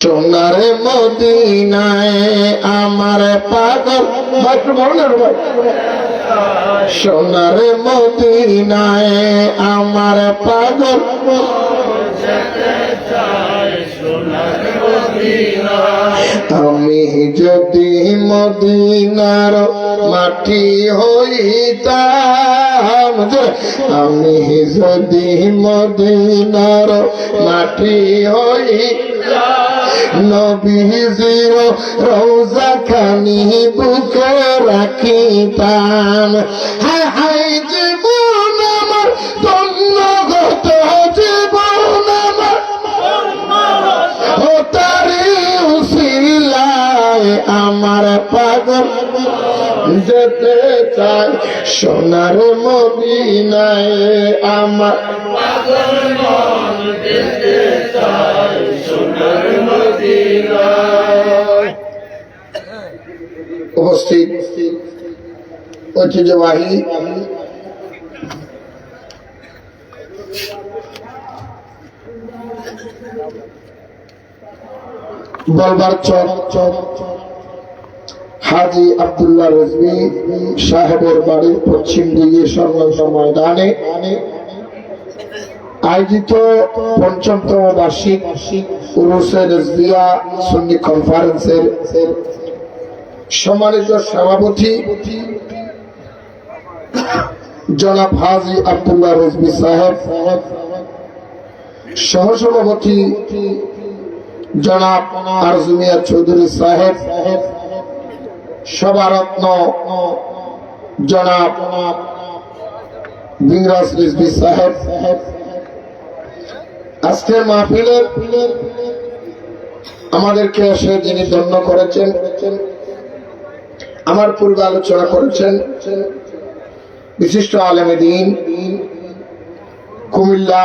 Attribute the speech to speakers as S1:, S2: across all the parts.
S1: সোনারে মদিনায় আমার পাগল সোনারে মদিনায় আমার পাগল আমি যদি মদিনার মাটি হইতাম, আমি যদি মদিনার মাটি হইতাম, নবীজির রওজা খানি বুকে রাখিতাম। হায় হায় জীবন আমার ধন্য গত জীবন আমার ও তারি উসিলায় আমার পাগল যেতে চাই সোনার মদিনায় আমার পাগল মন যেতে চাই সোনার মদিনায়। উপস্থিত ঐতিহ্যবাহী বলবার চক হাজি আব্দুল্লাহ রেজভী সাহেবের বাড়ির পশ্চিম দিকে সংলগ্ন ময়দানে আয়োজিত ৫৫তম বার্ষিক উরুসে রেজভিয়া সুন্নি কনফারেন্সের সম্মানিত সভাপতি জনাব হাজি আব্দুল্লাহ রেজভী সাহেব, সহসভাপতি জনাব আরজুমিয়া চৌধুরী সাহেব, সভারত্ন জনাব বিংরাজ রিজভী সাহেব, আজকের মাহফিলের আমাদেরকে এসে যিনি ধন্য করেছেন, আমার পূর্বে আলোচনা করেছেন বিশিষ্ট আলেমে দ্বীন কুমিল্লা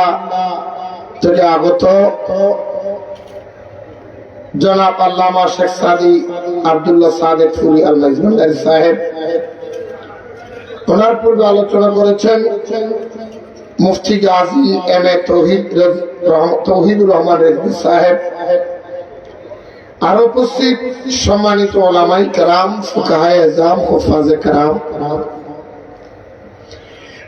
S1: থেকে আগত জনাব আল্লামা শেখ সাদি আব্দুল্লাহ সাদেক ফুরি আল মাইজভান্ডারী সাহেব, ওনার পূর্বে আলোচনা করেছেন মুফতি গাজী এম এ তৌহিদুর রহমান রেজভী সাহেব, আর উপস্থিত সম্মানিত ওলামায়ে কেরাম, ফুকাহায়ে আযম, হুফাজে কেরাম,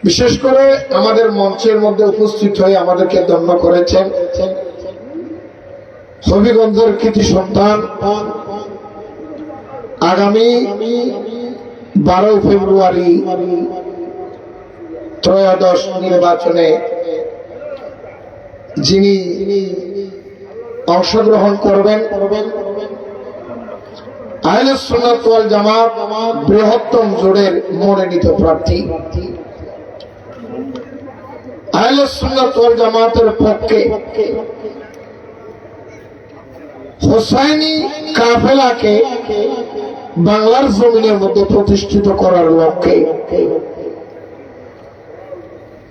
S1: বিশেষ করে আমাদের মঞ্চের মধ্যে উপস্থিত হয়ে আমাদেরকে ধন্য করেছেন হবিগঞ্জের কৃতি সন্তান, আগামী 12 ফেব্রুয়ারি ত্রয়োদশ নির্বাচনে যিনি অংশগ্রহণ করবেন, আহলে সুন্নাত ওয়াল জামাত বৃহত্তম জোটের মনোনীত প্রার্থী, আহলে সুন্নাত ওয়াল জামাতের পক্ষে হোসাইনি কাফেলাকে বাংলার জমিনের মধ্যে প্রতিষ্ঠিত করার লক্ষ্যে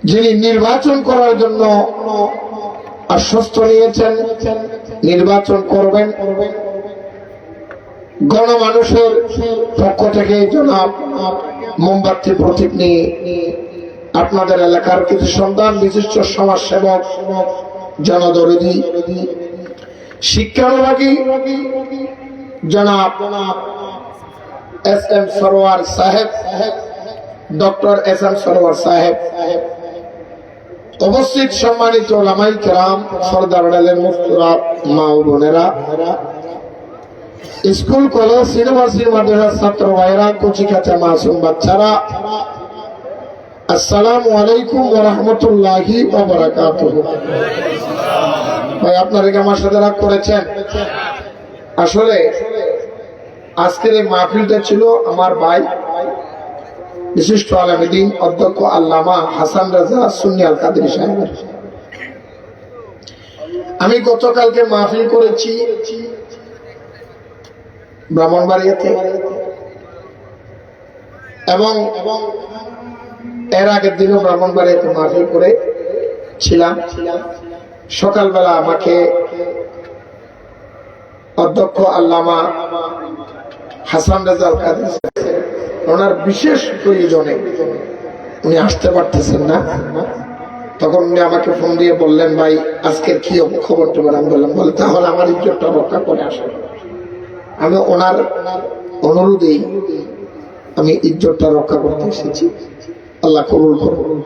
S1: যিনি নির্বাচন করার জন্য আশ্বস্ত নিয়েছেন, নির্বাচন করবেন, গণমানুষের পক্ষ থেকে জনাব মোমবাতি প্রতীক নিয়ে আপনাদের এলাকার কিছু সন্তান, বিশিষ্ট সমাজসেবক, জনদরদী, শিক্ষানুরাগী জনাব এস এম সরোয়ার সাহেব, ডক্টর এস এম সরোয়ার সাহেব, উপস্থিত সম্মানিত ওলামায়ে কেরাম, সরদার আলের মুফতিরা, মা ও বোনেরা, স্কুল কলেজ ইউনিভার্সিটি মাদ্রাসার ছাত্র ভাইরা, কচি কাঁচা মাসুম বাচ্চারা, আসসালামু আলাইকুম ওয়া রাহমাতুল্লাহি ওয়া বারাকাতুহু। ভাই আপনারা কি আমার সাথে রাগ করেছেন? আসলে আজকের এই মাহফিলটা ছিল আমার ভাই বিশিষ্ট আলেমে দ্বীন অধ্যক্ষ আল্লামা হাসান রাজা সুন্নি আল কাদেরী সাহেবের। আমি গতকালকে মাহফিল করেছি ব্রাহ্মণবাড়িয়াতে, এবং এর আগের দিনও ব্রাহ্মণবাড়িয়াতে মাহফিল করে ছিলাম। সকালবেলা আমাকে অধ্যক্ষ আল্লামা হাসান রাজা আল কাদেরী ওনার বিশেষ প্রয়োজনে উনি আসতে পারতেছেন না, তখন উনি আমাকে ফোন দিয়ে বললেন, ভাই আজকের কি খবর টবর? আমি বললাম, বলে তাহলে আমার ইজ্জতটা রক্ষা করে আসেন। আমি ওনার অনুরোধেই আমি ইজ্জতটা রক্ষা করতে এসেছি, আল্লাহ কবুল করুন।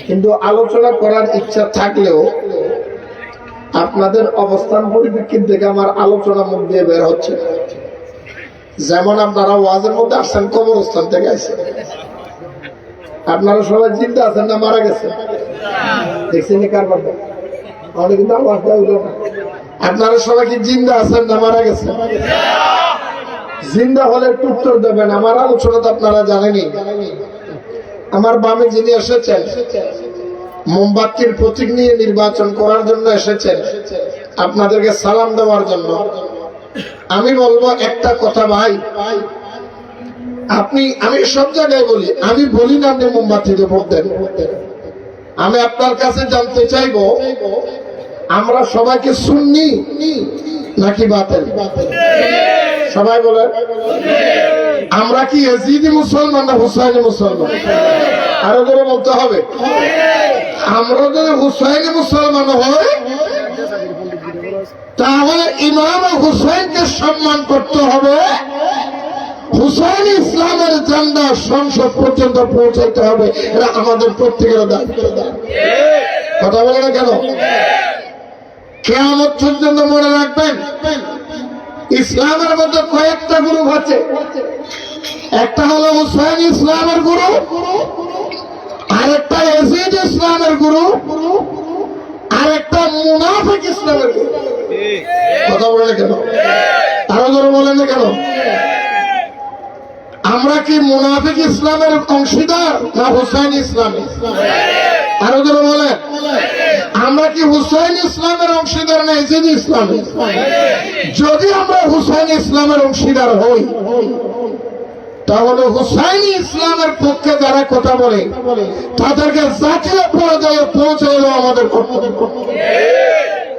S1: কিন্তু আলোচনা করার ইচ্ছা থাকলেও আপনাদের অবস্থান পরিপ্রেক্ষিত দেখে আমার আলোচনা মুখ দিয়ে বের হচ্ছে। যেমন আপনারা ওয়াজের মধ্যে আসছেন কবরস্থান থেকে আসছেন, আপনারা সবাই জিন্দা আছেন না মারা গেছেন? দেখছেন কার কথা? আমাদের কিন্তু আওয়াজটা হইল না। আপনারা সবাই কি জিন্দা আছেন না মারা গেছেন? জিন্দা হলে একটু উত্তর দেবেন। আমার আলোচনা তো আপনারা জানেনি। আমার বামে যিনি এসেছেন মোমবাতির প্রতীক নিয়ে নির্বাচন করার জন্য এসেছেন, আপনাদেরকে সালাম দেওয়ার জন্য। আমি বলবো একটা কথা, ভাই আমি সব জায়গায় বলি, আমি বলি না আপনি মোমবাতিতে ভোট দেন। আমি আপনার কাছে জানতে চাইবো, আমরা সবাইকে সুন্নি নাকি বাতিল? সবাই বলেন, আমরা কি ইয়াজিদি মুসলমান না হুসাইনি মুসলমান? আরো করে বলতে হবে। আমরা যদি হুসাইনি মুসলমান হই, তাহলে ইমাম হুসাইনকে সম্মান করতে হবে, হুসাইন ইসলামের ঝান্ডা সংসদ পর্যন্ত পৌঁছাইতে হবে। এটা আমাদের প্রত্যেকের দায়িত্ব। কথা বলে না কেন? কিয়ামত পর্যন্ত মনে রাখবেন, ইসলামের মধ্যে কয়েকটা গ্রুপ আছে। একটা হলো হুসাইন ইসলামের গ্রুপ, আরেকটা ইয়াজিদ ইসলামের গ্রুপ, আরেকটা মুনাফিক ইসলামের গ্রুপ। কথা বলে না কেন? আরো জোরে বলেন না কেন? আমরা কি মুনাফিক ইসলামের অংশীদার না হুসাইন ইসলামের? আরো জোরে বলেন, আমরা কি হুসাইন ইসলামের অংশীদার না ইয়াজিদ ইসলামের? যদি আমরা হুসাইন ইসলামের অংশীদার হই, তাহলে হুসাইন ইসলামের পক্ষে যারা কথা বলে তাদেরকে জাতীয় পর্যায়ে পৌঁছে দেওয়া আমাদের কর্তব্য।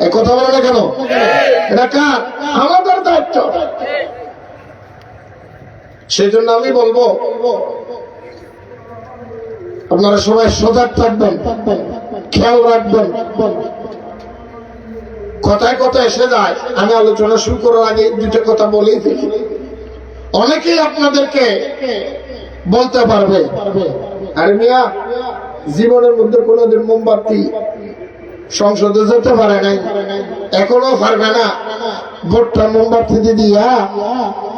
S1: এই কথা বলে না কেন? এটা কার? আমাদের দায়িত্ব। সেই জন্য আমি বলবো, আপনারা সবাই সজাগ থাকবেন, খেয়াল রাখবেন। কথায় কথায় এসে যায়, আমি আলোচনা শুরু করার আগে দুটো কথা বলেই দেখি। অনেকেই আপনাদেরকে বলতে পারবে, আরে মিয়া জীবনের মধ্যে কোনোদিন মোমবাতি সংসদে যেতে পারে নাই, এখনো পারবে না, ভোটটা মোমবাতি দিয়া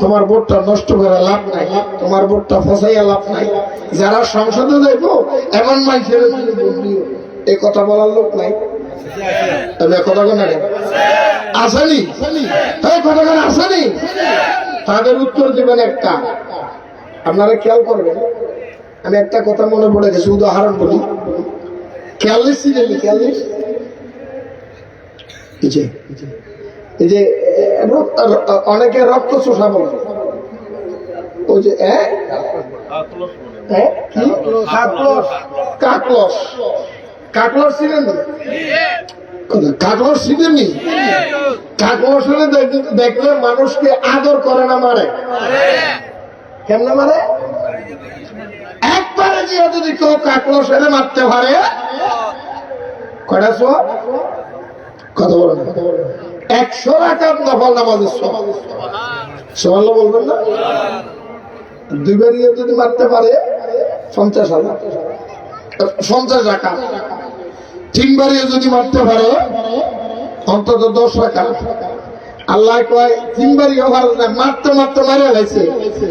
S1: তোমার ভোটটা নষ্ট করে লাভ নাই, তোমার ভোটটা ফসাইয়া লাভ নাই। যারা সংসদে যাইব এমন মানুষের এই কথা বলার লোক নাই। কথা কেন আসেনি? এই কথা কেন আসেনি? তাদের উত্তর দেবেন একটা। আপনারা খেয়াল করবেন, আমি একটা কথা মনে পড়ে গেছে, উদাহরণ বলি। খেয়ালিস ছিলেন? খেয়ালিস এই যে অনেকে রক্ত চোষা বলে, ওই যে কাকলস। কাকলস ছিলেন? কাকলস ছিলেননি? কাকলস হলে দেখলে মানুষকে আদর করে না মারে? কেমনে মারে? একবারে গিয়ে যদি কেউ কাকলস এনে মারতে পারে, কয়টা সওয়াব? কথা বলে না? 100 রাকাত নফল নামাজের সওয়াব। সুবহানাল্লাহ বলবেন না? দুইবার গিয়ে যদি মারতে পারে 50,000, 50 রাকাত। তিনবারিও যদি মারতে পারে অন্তত 10 রাকাত। আল্লাহ কয় তিনবারই ভালো না, মারতে মারতে মারিয়া গেছে,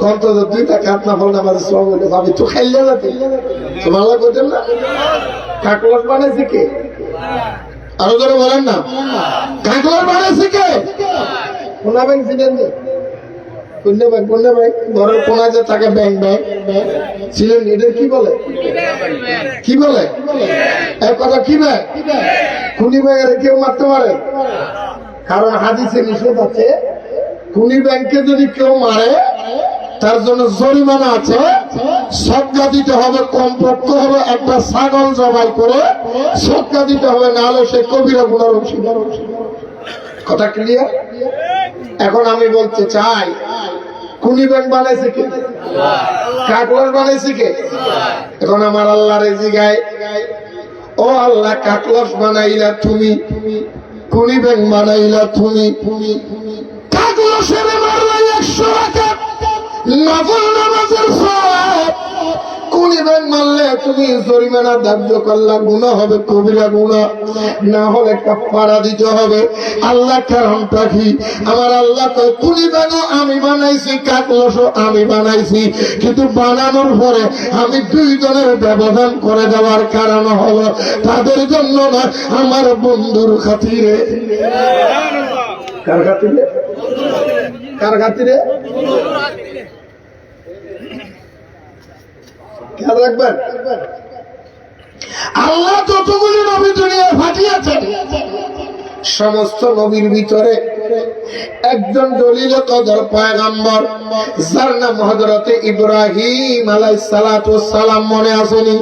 S1: অন্তত 2 রাকাত নফল নামাজের সওয়াব হইলে ভাবি তো খাইলে যাতে। সুবহানাল্লাহ বলছেন না? কাকলস বানাইছে কে? আরো ধরে বলেন না, কাকলস বানাইছে কে? কোনা ব্যাংক ছিলেন? কোন ব্যাংক? ঘরের কোনায় যে থাকে ব্যাংক ছিলেন, এটা কি বলে? কি বলে? এক কথা কি ব্যাংক? খুনি ব্যাংকের কেউ মারতে পারে? কারণ হাদিসে নিষেধ আছে, খুনি ব্যাংকে যদি কেউ মারে তার জন্য জরিমানা আছে, সদকা দিতে হবে, কমপক্ষে হবে একটা ছাগল জবাই করে সদকা দিতে হবে, নাহলে সে কবিরা গুনার অংশীদার। কথা ক্লিয়ার? এখন আমি বলতে চাই, খুনি ব্যাংক বানাইছে কে? কাকলস বানাইছে কে? এখন আমার আল্লাহর জিগায়, ও আল্লাহ কাকলস বানাইলা তুমি, কুনি ব্যাং বানাইলা তুমি, কাকলসের মারলা 100 রাকাত নফল নামাজের সওয়াব, কুনি ব্যাং মারলে তুমি জরিমানা ধার্য করলা, গুনাহ হবে কবিরা গুনাহ, না হলে কাফারা দিতে হবে। আল্লাহ কারণটা কি? আমার আল্লাহ কয় কুনি ব্যাংও আমি বানাইছি, কাকলসও আমি বানাইছি, কিন্তু বানানোর পরে আমি 2 জনের ব্যবধান করে দেওয়ার কারণ হলো তাদের জন্য না, আমার বন্ধুর খাতিরে। কার খাতিরে? কার খাতিরে? খেয়াল রাখবেন, আল্লাহ যতগুলি নবী দুনিয়ায় পাঠিয়েছেন সমস্ত নবীর ভিতরে একজন দলিল কদর পয়গম্বর, যার নাম হযরতে ইব্রাহিম আলাইহিস সালাতু ওয়াস সালাম। মনে আসেনি?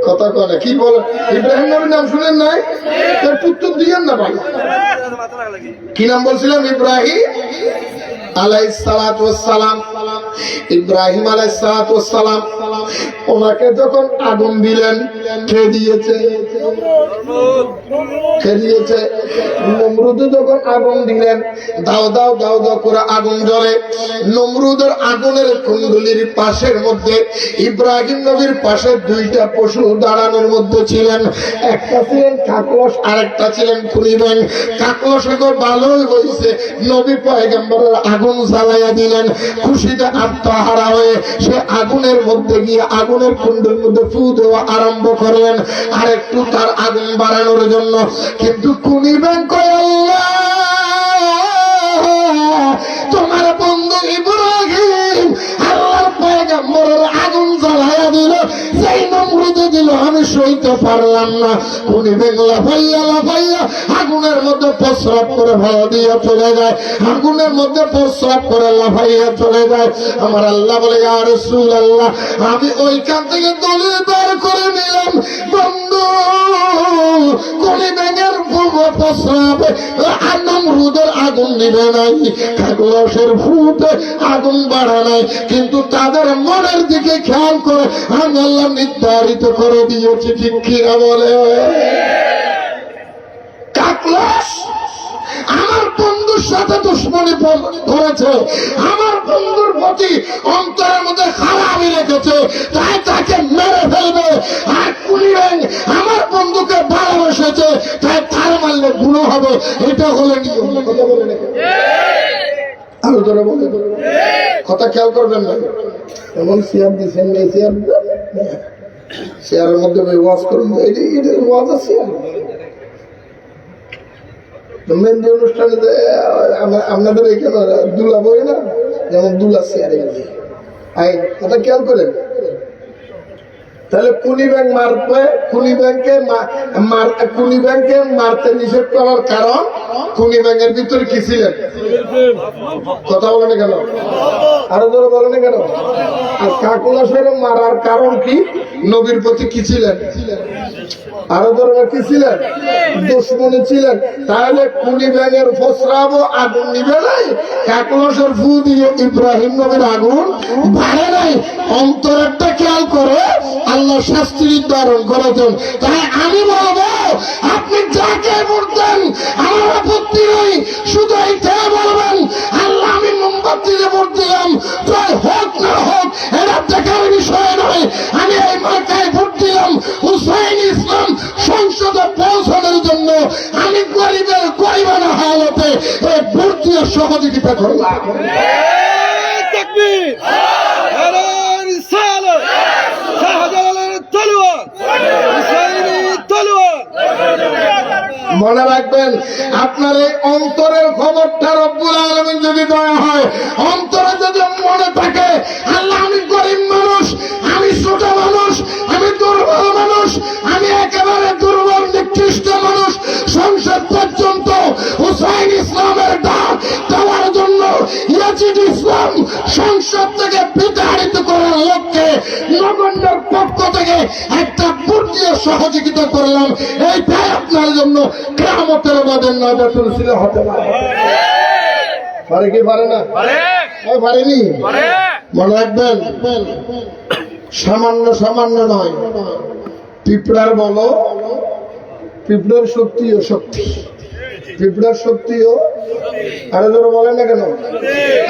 S1: কথা কয় কি বলে? ইব্রাহিম নবীর নাম শুনেন নাই? তার পুত্র দিয়েন না ভাই, কি নাম বলছিলাম? ইব্রাহিম আলাইহিস সালাতু ওয়াস সালাম। ইব্রাহিম আলাইহিস সালাতু ওয়াস সালাম ওনাকে যখন আগুন দিলেন, কে দিয়েছে? কে দিয়েছে? নমরুদ যখন আগুন দিলেন, দাও দাও দাও দাও করে আগুন জ্বলে। নমরুদের আগুনের কুণ্ডলির পাশের মধ্যে ইব্রাহিম নবীর পাশে 2টা পশু দাঁড়ানোর মধ্যে ছিলেন, একটা ছিলেন কাকলস, আরেকটা ছিলেন খুনি ব্যাং। কাকলস ভালোই হয়েছে, নবী পয়গম্বরের আগুন জ্বালাইয়া দিলেন। খুশিতে আত্মহারা হয়ে সে আগুনের মধ্যে গিয়ে আগুনের কুণ্ডের মধ্যে ফু দেওয়া আরম্ভ করলেন আর একটু তার আগুন বাড়ানোর জন্য। কিন্তু খুনি ব্যাং কয়, আল্লাহ তোমার বন্ধু ইব্রাহিম আল্লাহর পয়গম্বরের আগুন জ্বালাইয়া দিল, সেই নমরুদে দিল, আমি সইতে পারলাম না। খুনি ব্যাং লাফাইয়া লাফাইয়া আগুনের মধ্যে প্রস্রাব করে ভাড়া দিয়ে চলে যায়, আগুনের মধ্যে প্রস্রাব করে লাফাইয়া চলে যায়। আমার আল্লাহ বলে, ইয়া রাসূলুল্লাহ, আমি ওইখান থেকে দলিল বের করে নিলাম, বন্ধু খুনি ব্যাঙের প্রস্রাবে নমরুদের আগুন নিবে নাই, কাকলসের ফুটে আগুন বাড়া নাই, কিন্তু তাদের মনের দিকে খেয়াল করে আমি আল্লাহ নির্ধারিত করে দিয়েছি। ঠিক কিনা বলে? কাকলস আমার বন্ধুর সাথে দুশ্মনী করেছে, আমার বন্ধুর প্রতি অন্তরের মধ্যে খারাপই রেখেছে, তাই তাকে মেরে ফেলবে। আর খুনি ব্যাং আমার বন্ধুকে ভালোবেসেছে, তাই তার মারলে গুনাহ হবে। এটা হলে নিয়ম। কথা বলে নাকি? আরো ধরে বলে, কথা খেয়াল করবেন না। এমন চেয়ার দিচ্ছেন, এই চেয়ার, চেয়ারের মধ্যে ওয়াজ করুন, এটা ওয়াজ আছে। মেহেন্দি অনুষ্ঠানে আপনাদের এখানে দুলা বই না, যেমন দুলা চেয়ারে কথা খেয়াল করেন। তাহলে খুনি ব্যাং মারবে, খুনি ব্যাংকে মারতে নিষেধ করার কারণ খুনি ব্যাংকের ভিতরে কি ছিলেন? কথা বলে না কেন? আরো ধরে বলে না কেন? আর কাকলসের মারার কারণ কি? নবীর প্রতি কি ছিলেন? আরো ধরনের কি ছিলেন? দুশ্মনী ছিলেন। তাহলে খুনি ব্যাঙের প্রস্রাবও আগুন নিবে নাই, কাকলসের ফু দিয়ে ইব্রাহিম নবীর আগুন বাড়ে নাই। অন্তরেরটা খেয়াল করে আল্লাহ শাস্তি নির্ধারণ করেছেন। তাই আমি বলবো, আপনি যাকে বলতেন আমার আপত্তি নেই, শুধু এইটাই বলবেন, আল্লাহ আমি মোমবাতিতে ভোট দিলাম, জয় হোক না হোক এটা দেখার বিষয় নয়, আমি এই মার্কায় ভোট দিলাম। হুসাইন ইসলাম সংসদে পৌঁছানোর জন্য আমি গরিবের গরিবানা হালতে এই ভোট দিয়ে সহযোগিতা করলাম। মনে রাখবেন, আপনার এই অন্তরের খবরটা রব্বুল আলামিন যদি দেওয়া হয়, অন্তরে যদি মনে থাকে আল্লাহ আমি গরিব মানুষ, আমি ছোট মানুষ, আমি দুর্বল মানুষ, আমি একেবারে দুর্বল নিকৃষ্ট মানুষ, সংসদ পর্যন্ত হুসাইন ইসলামের ডাক দেওয়ার জন্য ইয়াজিদ ইসলাম সংসদ থেকে বিতাড়িত করার লক্ষ্যে নগণ্যের পক্ষ থেকে একটা ভোট দিয়ে সহযোগিতা করলাম। এইটাই আপনার জন্য কিয়ামতের মাঠে নাজাতুল ছিল হতে পারে। পারে কি পারে না? পারেনি। মনে রাখবেন, সামান্য সামান্য নয়, পিঁপড়ার বলো, পিঁপড়ার শক্তিও শক্তি, পিঁপড়ার শক্তিও আরো জোরে বলেন না কেন?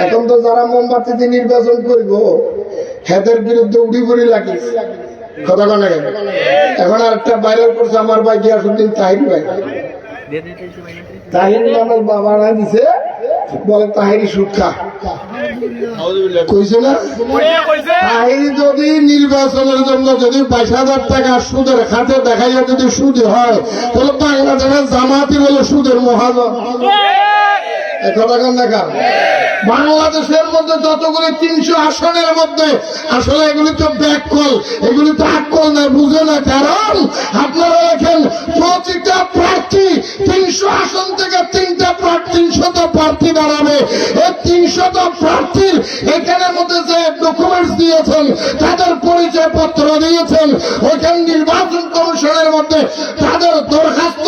S1: এখন তো যারা মোমবাতি দিয়ে নির্বাচন করব হেদের বিরুদ্ধে উড়ি বুড়ি লাগিস কথা কনে কেন? এখন আর একটা ভাইরাল করছে আমার ভাই গিয়াসুদ্দিন তাহির ভাই, তাহির নামের বাবা না দিছে, বলে তাহিরি সুখা কইছে না? তাহিরি যদি নির্বাচনের জন্য যদি 22,000 টাকা সুদের খাতে দেখাইয়া যদি সুদ হয়, তাহলে বাংলাদেশের জামাতি বলে সুদের মহাজন। কথা কন দেখা বাংলাদেশের মধ্যে যতগুলি 300 আসনের মধ্যে আসলে এগুলি তো ব্যাককল, এগুলি তো আকল না, বুঝে না। কারণ আপনারা দেখেন প্রতিটা প্রার্থী 300 আসন থেকে 300 প্রার্থী দাঁড়াবে। এই 300 প্রার্থীর এখানের মধ্যে যে ডকুমেন্টস দিয়েছেন, তাদের পরিচয় পত্র দিয়েছেন, ওইখানে নির্বাচন কমিশনের মধ্যে তাদের দরখাস্ত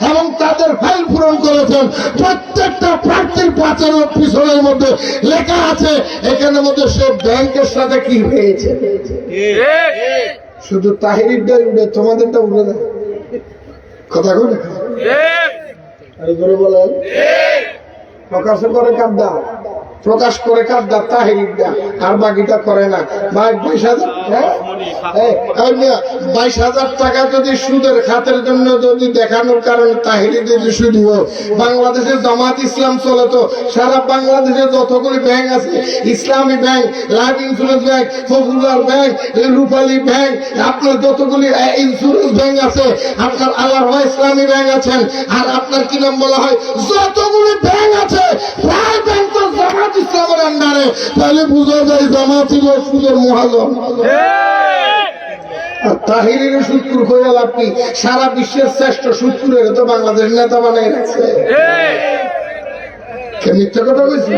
S1: এবং তাদের ফাইল পূরণ করেছেন। প্রত্যেকটা প্রার্থীর পাঁচের পিছনের মধ্যে লেখা আছে এখানের মধ্যে সে ব্যাংকের সাথে কি হয়েছে। শুধু তাহিরিটা উঠে, তোমাদেরটা উঠে না। কথা বলে বলেন প্রকাশ করে কাদ্দা, প্রকাশ করে কাদ্দা তাহিরিটা, আর বাকিটা করে না। 22,000 টাকা যদি সুদের খাতের জন্য যদি দেখানোর কারণে তাহিরি যদি শুরু হয়, বাংলাদেশে জামাত ইসলাম চলে তো সারা বাংলাদেশে যতগুলি ব্যাংক আছে, Islami bank, life insurance bank, popular bank, Rupali bank, আপনার যতগুলি ইন্স্যুরেন্স ব্যাংক আছে, আপনার আল্লাহ ইসলামী ব্যাংক আছেন, আর আপনার কি নাম বলা হয়, যতগুলি ব্যাংক আছে প্রায় ব্যাংক তো জামাত ইসলামের আন্ডারে। তাহলে বোঝা যায় জামাত ছিল সুদের মহাজন। তাহিরের সুদকুর হয়ে লাভ কি? সারা বিশ্বের শ্রেষ্ঠ সুদকুরের তো বাংলাদেশ নেতা বানাই রাখছে। মিথ্যা কথা বলছি?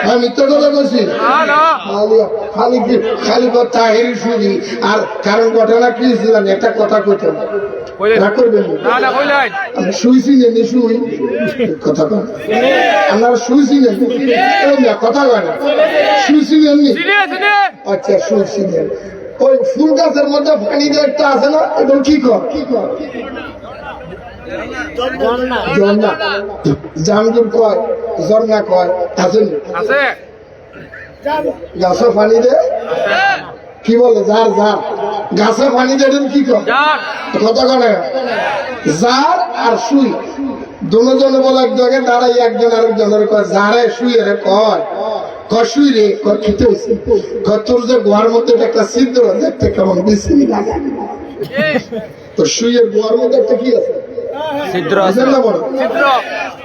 S1: হ্যাঁ মিথ্যা কথা বলছি। খালি তাহির সুদি। আর কারণ ঘটনা কি ছিলেন একটা কথা কইতে না করবেন, আমি শুইছি নেই শুই কথা কন, আপনারা শুইছি নেই কথা কয় না, শুইছি নেননি? আচ্ছা শুইছি নেন। ওই ফুল গাছের মধ্যে পানি দিয়ে একটা আছে না, এটা কি কর? জামদুর কয়, ঝর্ণা কয়, আছেন গাছে পানি দে কি বলে? জার জার গাছে পানি দেন কি কয়? কথা কয় জার আর সুই দুজনে বলে এক জায়গায় দাঁড়াই, একজন আরেকজনের কয় জারে শুয়ে রে কয় কশুই রে খেতে হয়েছে। তোর যে গোয়ার মধ্যে একটা ছিদ্র দেখতে কেমন বিশ্রী লাগে, তো শুয়ের গোয়ার মধ্যে একটা কি আছে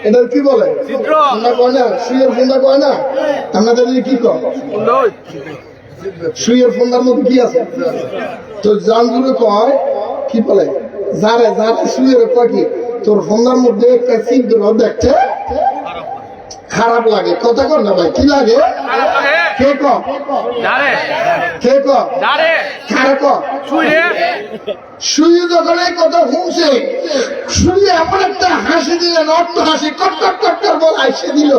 S1: এটার কি বলে? আমরা কয় না শুয়ের ফোনটা কয় না, আপনাদের কি কয় শুয়ের ফোনটার মধ্যে কি আছে? তো জানগুলো কয় কি বলে যারে যারে শুয়ের কয় কি তোর ফোনটার মধ্যে একটা ছিদ্র দেখতে খারাপ লাগে। কথা কর না ভাই, কি লাগে? কে কে শুয়ে যখন এই কথা শুনছে, শুয়ে এমন একটা হাসি দিলেন, অর্থ হাসি কটকট কটকর বলে হাসি দিল।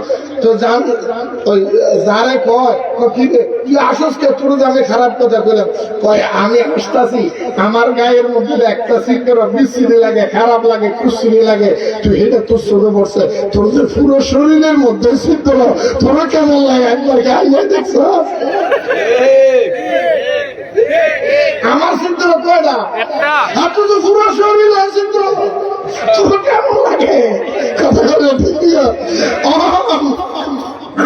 S1: তো জান ওই যারে কয় কি আসস কে তোর আমি খারাপ কথা বললাম, কয় আমি আসতেছি আমার গায়ের মধ্যে একটা সিঙ্গর বিশ্রী লাগে, খারাপ লাগে, কুশ্রী লাগে, তুই এটা তোর চোখে পড়ছে, তোর যে পুরো শরীরের মধ্যে সিদ্ধ তোর কেমন লাগে একবার গায়ে দেখছ? আমার চিত্র কয়টা? এত তো পুরো শরীর চিত্র তোর কেমন লাগে? কথা বলে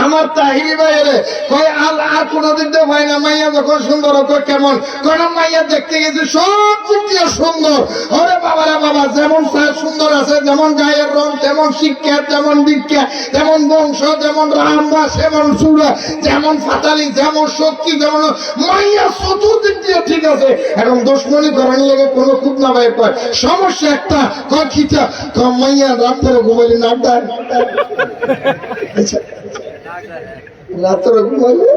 S1: আমার তাহিরি বাইরে কয় আর কোনদিন তো হয় না। মাইয়া যখন সুন্দর কেমন কোন মাইয়া দেখতে গেছে সব দিক দিয়ে সুন্দর। ওরে বাবা রে বাবা, যেমন সুন্দর আছে, যেমন গায়ের রং, তেমন শিক্ষা, তেমন দীক্ষা, তেমন বংশ, যেমন রামবা, সেমন চূড়া, যেমন ফাতালি, যেমন শক্তি, যেমন মাইয়া চতুর্দিক দিয়ে ঠিক আছে। এখন দুশ্মনী করার লেগে কোনো খুব না ভাই কয় সমস্যা একটা কয় খিচা কম মাইয়া রাত্রে ঘুমাইলি না ডায় রাত্রে ঘুমাইলে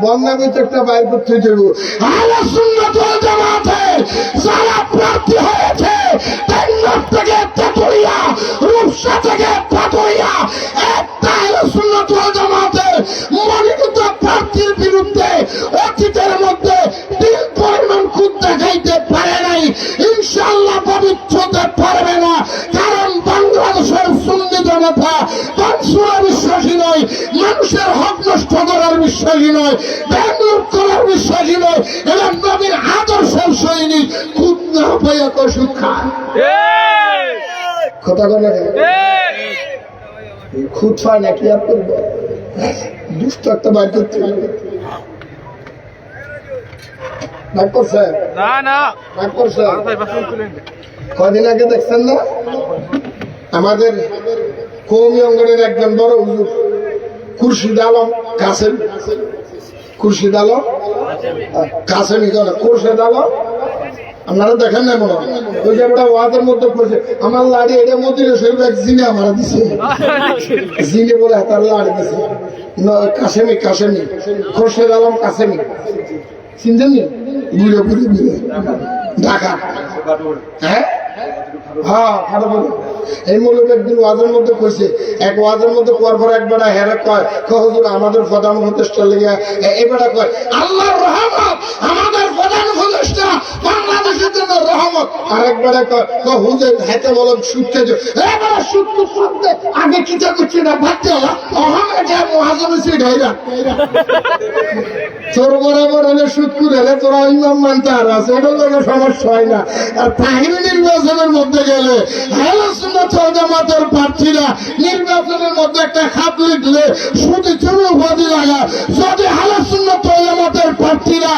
S1: বন্যা একটা বাইর করতে দেবো। যারা প্রার্থী হয়েছে থেকে তেতুলিয়া, রূপসা থেকে পাতুরিয়া, একটা সুন্নাত ওয়াল জামাতের মনোনীত প্রার্থীর বিরুদ্ধে অতীতের মধ্যে তিল পরিমাণ খুদ দেখাইতে পারে বাংসুরা বিশ্বাসী নয়, মানুষের হক নষ্ট করার বিশ্বাসী নয়, ব্যাংলুট করার বিশ্বাসী নয়, এরা নবীর আদর্শের সৈনিক। খুব না পাইয়া কষুদ খায়, কথা বলে খুদ পায় না, কি আর করবো, দুষ্ট একটা বাইর করতে হবে। ডাক্তার সাহেব, ডাক্তার সাহেব, কদিন আগে দেখছেন না আমাদের কওমি অঙ্গনের একজন বড় হুজুর খুরশিদ আলম কাসেম, খুরশিদ আলম কাসেমি, খুরশিদ আলম, আপনারা দেখেন না মনে ওই যে একটা ওয়াজের মধ্যে পড়ছে, আমার লাড়ি এটা মদিনা শরীফ এক জিনে আমার দিছে, জিনে বলে তার লাড়ি দিছে। কাসেমি, কাসেমি, খুরশিদ আলম কাসেমি, চিনতেন নি? বুড়ে বুড়ে বুড়ে ঢাকা, হ্যাঁ হ্যাঁ খারাপ বলে। এই মূলত একদিন ওয়াজের মধ্যে কইছে, এক ওয়াজের মধ্যে কোয়ার পর একবার হেরে কয় হুজুর আমাদের প্রধান উপদেষ্টা লেগে, এবারে কয় আল্লাহর রহমত, আমাদের প্রধান উপদেষ্টা বাংলাদেশের জন্য রহমত। আর একবারে কয় হুজুর হাতে বলম সুদকে যে এবারে সুদকে সুদকে আগে কিটা করছি না ভাবতে হলো অহমে যে মহাজনে সিট হইরা তোর বরাবর হলে সুদ করে হলে তোরা ইমাম মানতে আর আছে, এটা কোনো সমস্যা হয় না। আর তাহির নির্বাচনের মধ্যে গেলে জামাতের প্রার্থীরা নির্বাচনের মধ্যে একটা খাত লিখলে শুধু চুরু উপাধি লাগা, যদি আলোচনাত জামাতের প্রার্থীরা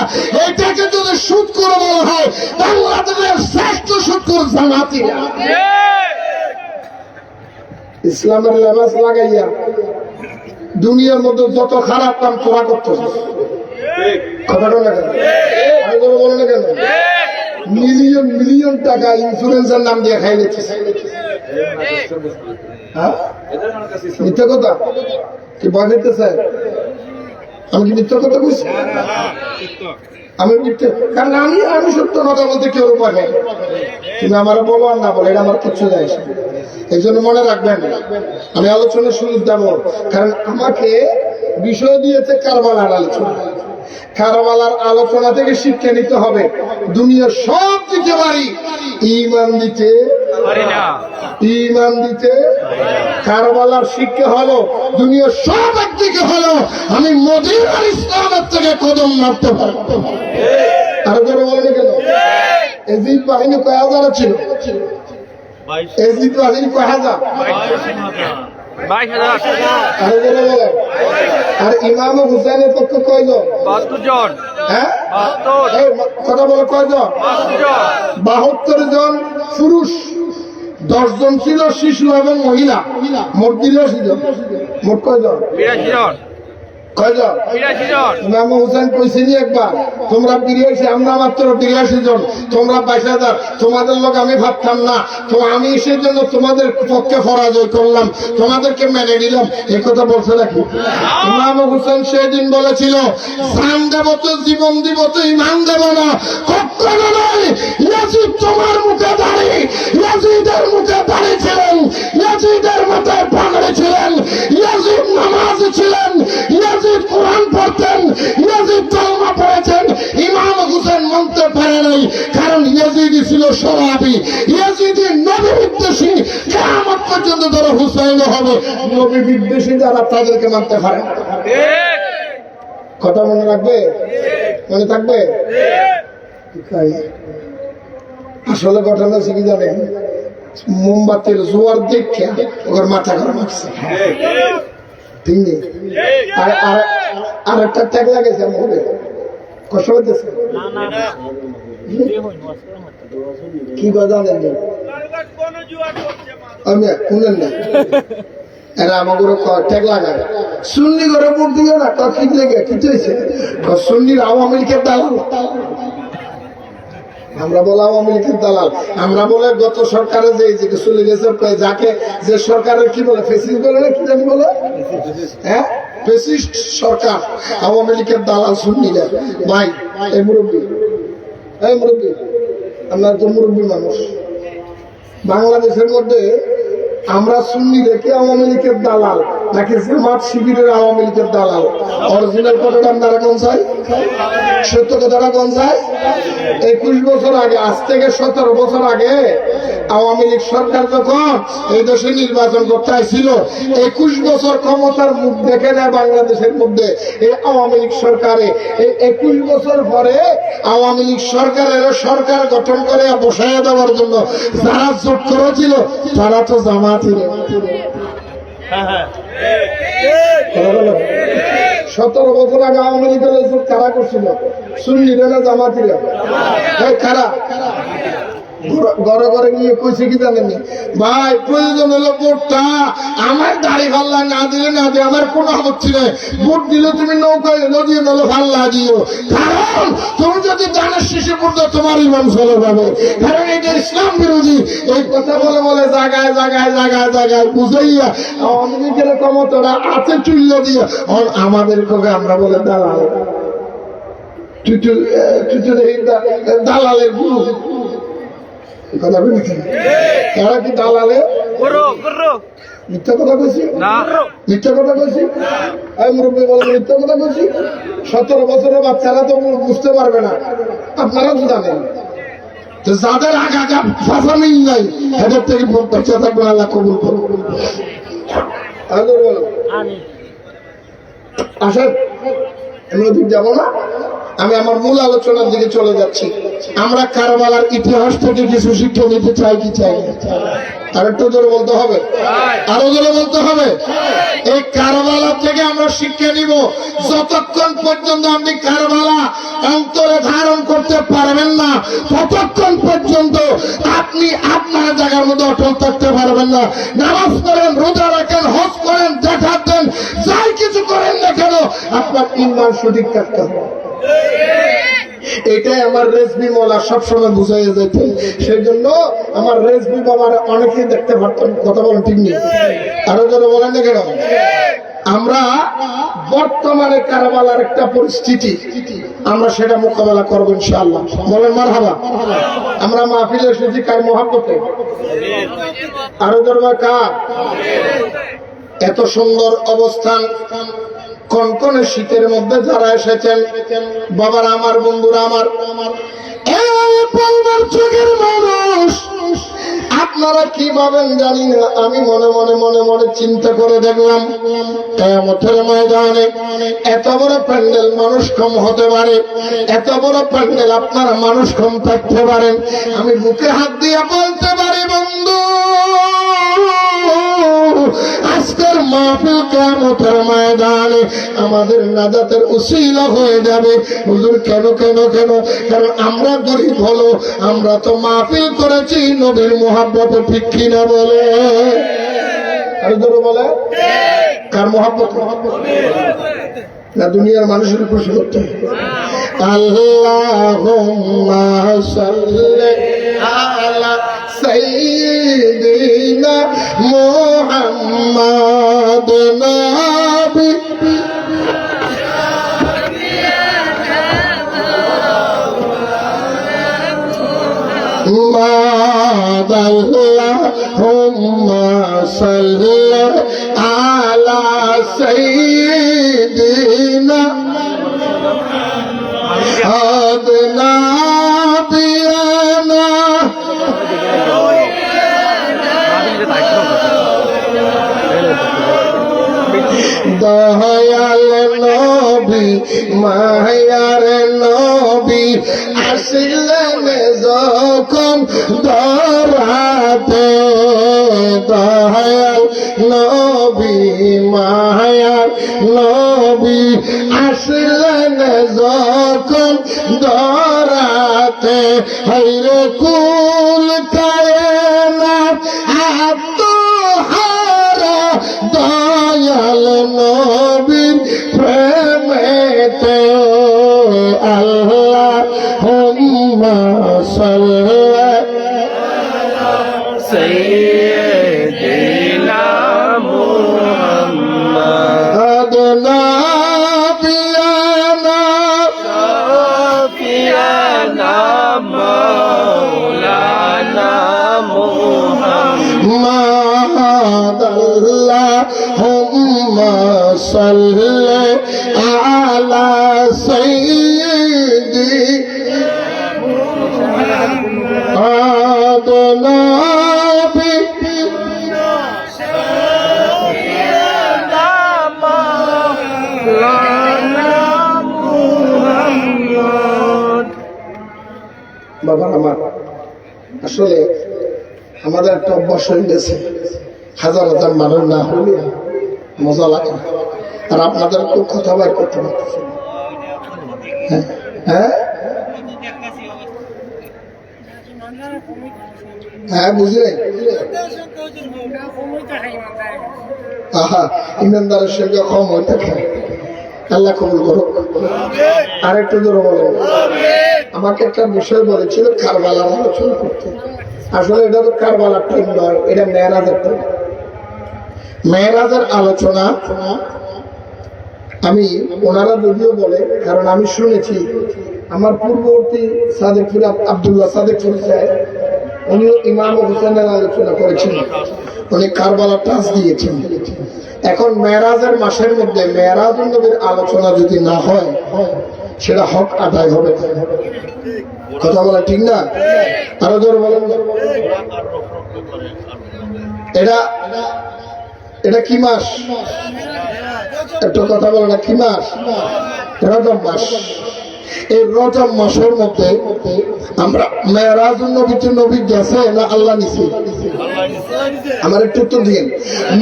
S1: এটাকে যদি সুদ করে বলা হয়, বাংলাদেশের শ্রেষ্ঠ সুদ করে জামাতিরা ইসলামের লেবাস লাগাইয়া দুনিয়ার মধ্যে যত খারাপ কাম তোরা করতেছে, কথাটা না কেন, বলো না কেন, মিলিয়ন মিলিয়ন টাকা ইন্স্যুরেন্সের নাম দিয়ে খাই নিচ্ছে। মিথ্যা কথা কি ভয় পেতেছে? আমি কি মিথ্যা কথা বলছি? আমি মিথ্যে, কারণ আমি সত্য কথা বলতে কেউ ভয় পাই। তুমি আমার বলো আর না বলো, এটা আমার কিচ্ছু যায়। এই জন্য মনে রাখবেন, আমি আলোচনা শুরু দেবো, কারণ আমাকে বিষয় দিয়েছে কারবালার আলোচনা। কারবালার আলোচনা থেকে শিক্ষা নিতে হবে। দুনিয়ার সব দিতে পারি, ঈমান দিতে পারি না, ঈমান দিতে। কারবালার শিক্ষা হলো দুনিয়ার সব একদিকে হলো আমি মদিনার ইসলামের থেকে কদম মারতে পারব। আর করে বলেন কেন? এজিদ বাহিনী কয় হাজার ছিল? এজিদ বাহিনী কয় হাজার? 22,000। আর ইমাম হুসেনের পক্ষে কয়জন? 72 জন। হ্যাঁ, কথা বলে কয়জন? 72 জন পুরুষ, 10 জন ছিল শিশু এবং মহিলা, মোট 82 জন। মোট কয়জন? 82 জন। কয়জন? 82 জন। ইমাম হুসেন কইছিনি একবার, তোমরা 82, আমরা মাত্র 83 জন, তোমরা 22,000, তোমাদের লোক আমি ভাবতাম না, তো আমি সেই জন্য তোমাদের পক্ষে পরাজয় করলাম, তোমাদেরকে মেনে নিলাম। এই কথা বলছে নাকি? ইমাম হুসেন সেদিন বলেছিল, জান দেব তো জীবন দিব তো ইমান দেব না, কখনো নয়। ইয়াজিদ তোমার মুখে দাঁড়িয়ে, ইয়াজিদের মুখে দাঁড়িয়ে ছিলেন, ইয়াজিদের মাথায় পাগড়ি ছিলেন, ইয়াজিদ নামাজি ছিলেন, ইয়াজিদ কোরআন পড়তেন, ইয়াজিদ কালেমা পড়েছেন। ইমাম হুসেন মানতে পারে নাই, কারণ ইয়াজিদ ছিল শরাবি, ইয়াজিদি নবী বিদ্বেষী। কিয়ামত পর্যন্ত ধরো হুসাইন হবে নবী বিদ্বেষী যারা, তাদেরকে মানতে পারে। কথা মনে রাখবে, মনে থাকবে। আসলে ঘটনা হচ্ছে কি জানেন, মোমবাতির জোয়ার দেখে ওর মাথা গরম হচ্ছে। আর একটা ট্যাগ লাগেছে আমাদের, কষ্ট হইতেছে কি কথা জানেন? আমি শুনেন না, এরা আমাকে ট্যাগ লাগায়, সুন্নি করে ভোট দিও না, ঠিক লেগে কি হয়েছে? সুন্নির আওয়ামী লীগের দালাল। আমরা বলে আওয়ামী লীগের দালাল, আমরা বলে গত সরকারে যে চলে গেছে, যাকে যে সরকারের কি বলে ফেসিস্ট বলে না, কি জানি বলে, হ্যাঁ ফেসিস্ট সরকার, আওয়ামী লীগের দালাল সুন্নিরা। ভাই এই মুরব্বী, এই মুরব্বী, আমরা তো মুরব্বী মানুষ। বাংলাদেশের মধ্যে আমরা সুন্নি রেখে আওয়ামী লীগের দালাল নাকি জামাত শিবিরের আওয়ামী লীগের দালাল? অরিজিনাল কথাটা আপনারা কোন চাই? সত্য কথাটা কোন চাই? 21 বছর আগে, আজ থেকে 17 বছর আগে আওয়ামী লীগ সরকার যখন এই দেশে নির্বাচন করতে আসছিল, 21 বছর ক্ষমতার মুখ দেখে নেয় বাংলাদেশের মধ্যে এই আওয়ামী লীগ সরকারে। এই 21 বছর পরে আওয়ামী লীগ সরকারের সরকার গঠন করে বসায় দেওয়ার জন্য যারা জোট করেছিল তারা তো জামাতি। 17 বছর আগে আওয়ামী লীগের জোট কারা করছিল? সুন্নিরা না জামাতিরা? কারা? ঘরে ঘরে গিয়ে কইছে কি জানেননি, ভাই প্রয়োজন হলো ভোটটা আমার দাড়ি পাল্লা না দিলে না দিয়ে আমার কোনো আপত্তি নেই, ভোট দিলে তুমি নৌকায় নদী নলে পাল্লা দিও, কারণ তুমি যদি জানার শিশু পড়তো তোমার ইমাম চলে যাবে, কারণ এটা ইসলাম বিরোধী। এই কথা বলে বলে জায়গায় জায়গায় জায়গায় জায়গায় বুঝাইয়া আওয়ামী লীগের ক্ষমতাটা হাতে তুলে দিয়ে আমাদের কবে আমরা বলে দালাল, দালালের গুরু। কথা বলেছি এরা কি দালালে মিথ্যা কথা বলছি? মিথ্যা কথা বলছি? আমি মুরব্বী বলেন মিথ্যা কথা বলছি? 17 বছরের বাচ্চারা তো বুঝতে পারবে না, আপনারা তো জানেন। তো যাদের আগা ফাঁসা মিল নাই এদের থেকে বাচ্চা থাকবে, আল্লাহ কবুল করুন। আসেন আমি ওদিক যাবো না, আমি আমার মূল আলোচনার দিকে চলে যাচ্ছি। আমরা কারবালার ইতিহাস থেকে কিছু শিক্ষা নিতে চাই কি চাই? আর একটু জোরে বলতে হবে, আরো জোরে বলতে হবে। এই কারবালা থেকে আমরা শিক্ষা নিব। যতক্ষণ পর্যন্ত আপনি কারবালা অন্তরে ধারণ করতে পারবেন না, ততক্ষণ পর্যন্ত আপনি আপনার জায়গার মধ্যে অটল থাকতে পারবেন না। নামাজ করেন, রোজা রাখেন, হজ করেন, জাকাত দেন, যাই কিছু করেন না কেন আপনার ঈমান সঠিক থাকতে হবে। এটাই আমার রেজবি মৌলা সবসময় বুঝাই যেতেন। সেই জন্য আমার রেজবি বাবার অনেকেই দেখতে পারতেন। কথা বলেন ঠিক নেই? আরো যারা বলেন না কেন? আমরা বর্তমানে কারবালার একটা পরিস্থিতি, আমরা সেটা মোকাবেলা করবো ইনশাআল্লাহ। বলেন মারহাবা। আমরা মাহফিলে এসেছি কার মহাব্বতে? আরো দরবার কার? এত সুন্দর অবস্থান, কনকনে শীতের মধ্যে যারা এসেছেন, বাবার আমার, বন্ধুরা আমার, চোখের মানুষ, আপনারা কি ভাবেন জানি না, আমি মনে মনে মনে মনে চিন্তা করে দেখলাম কিয়ামতের ময়দানে এত বড় প্যান্ডেল মানুষ কম হতে পারে, এত বড় প্যান্ডেল আপনারা মানুষ কম থাকতে পারেন। আমি বুকে হাত দিয়ে বলতে পারি বন্ধু, আজকের মাহফিল কিয়ামতের ময়দানে আমাদের নাজাতের উসিলা হয়ে যাবে। হুজুর কেন কেন কেন? কারণ আমরা গরিব হলো, আমরা তো মাহফিল করেছি নবীর মুহাব্বতে, ঠিক কিনা বলে? আর ধরো বলে কার মুহাব্বত? না দুনিয়ার মানুষের খুশি করতে। আল্লাহুম্মা সাল্লি আলা সাইয়্যিদিনা মুহাম্মাদ নবী আল্লাহুম্মা সাল্লি আলা সাইয়্যিদিনা আদনা বিয়ানা দয়াল নবী মায়ার নবী আসিলেন যখন ধরাতে, দয়াল নবী মায়ার নবী আসিলেন যখন ধরাতে, হায়রে কুল কায়নাত আত্মহারা দয়াল নবীর প্রেমেতে। আল্লাহুম্মা সাল্লি আলা সাইয়্যিদিনা মুহাম্মাদ নাবিয়ানা শাফিয়ানা মাওলানা হুম্মা সাল্লি আলা সাইয়্যিদি আদনাবি বাবা আমার আসলে আমাদের একটা অভ্যাস হয়ে গেছে হাজার হাজার মানুষ না হলে মজা লাগে না। আর আপনাদের খুব কথা বার করতে পারতেছে হ্যাঁ হ্যাঁ হ্যাঁ বুঝলেন আহা ইমানদারের সঙ্গে কম হইতে খায় আল্লাহ কবুল করুক। আর একটু জোরে বলেন। আমাকে একটা বিষয় বলেছিল কারবালার আলোচনা করতে। আসলে এটা তো কারবালার টাইম নয়, এটা মেরাজের টাইম। মেরাজের আলোচনা আমি ওনারা যদিও বলে, কারণ আমি শুনেছি আমার পূর্ববর্তী সাদেকপুর আব্দুল্লাহ সাদেকপুর সাহেব উনিও ইমাম হোসেনের আলোচনা করেছিলেন, উনি কারবালার টাচ দিয়েছেন। এখন মেরাজের মাসের মধ্যে মেরাজুন নবীর আলোচনা যদি না হয় সেটা হক আদায় হবে। কথা বলা ঠিক না? আরো জোর বলেন। এটা এটা কি মাস? একটু কথা বলে না, কি মাস? রজব মাস। এই রজব মাসের মধ্যে আমরা মেরাজুন নবীতে নবী গেছে না আল্লাহ নিছে? আমার একটু উত্তর দিন,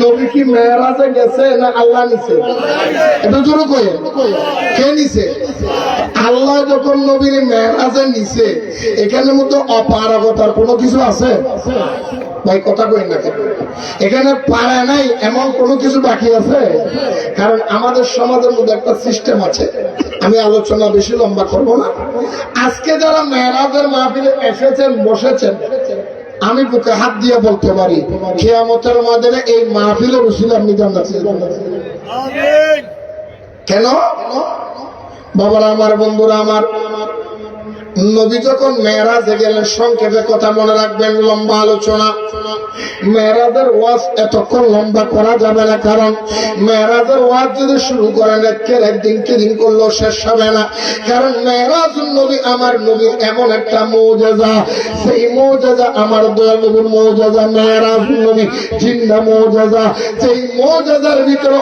S1: নবী কি মেরাজে গেছে না আল্লাহ নিছে? এটা জোরে কইেন, কে নিছে? আল্লাহ যখন নবীর মেরাজে নিছে, এখানের মধ্যে অপারগতার কোনো কিছু আছে ভাই? কথা কইেন না কেন? এখানে পারে নাই এমন কোনো কিছু বাকি আছে? কারণ আমাদের সমাজের মধ্যে একটা সিস্টেম আছে, আমি আলোচনা বেশি লম্বা করব না। আজকে যারা মেরাজের মাহফিলে এসেছেন বসেছেন, আমি বুকে হাত দিয়ে বলতে পারি কিয়ামতের ময়দানে এই মাহফিলের উসিলা আপনি জান্নাত পেয়ে। কেন বাবারা আমার, বন্ধুরা আমার, নবী যখন মেরাজে গেলেন, সংক্ষেপে কথা মনে রাখবেন, লম্বা আলোচনা। মেরাজের ওয়াজ এতক্ষণ লম্বা করা যাবে না, কারণ মেরাজের ওয়াজ যদি শুরু করেন একদিন কিদিন করলেও শেষ হবে না। কারণ মেরাজুন নবী আমার নবীর এমন একটা মৌজেজা, সেই মৌজেজা আমার দয়াল নবীর মৌজেজা, মেরাজুন নবী জিন্দা মৌজেজা। সেই মৌজেজার ভিতরে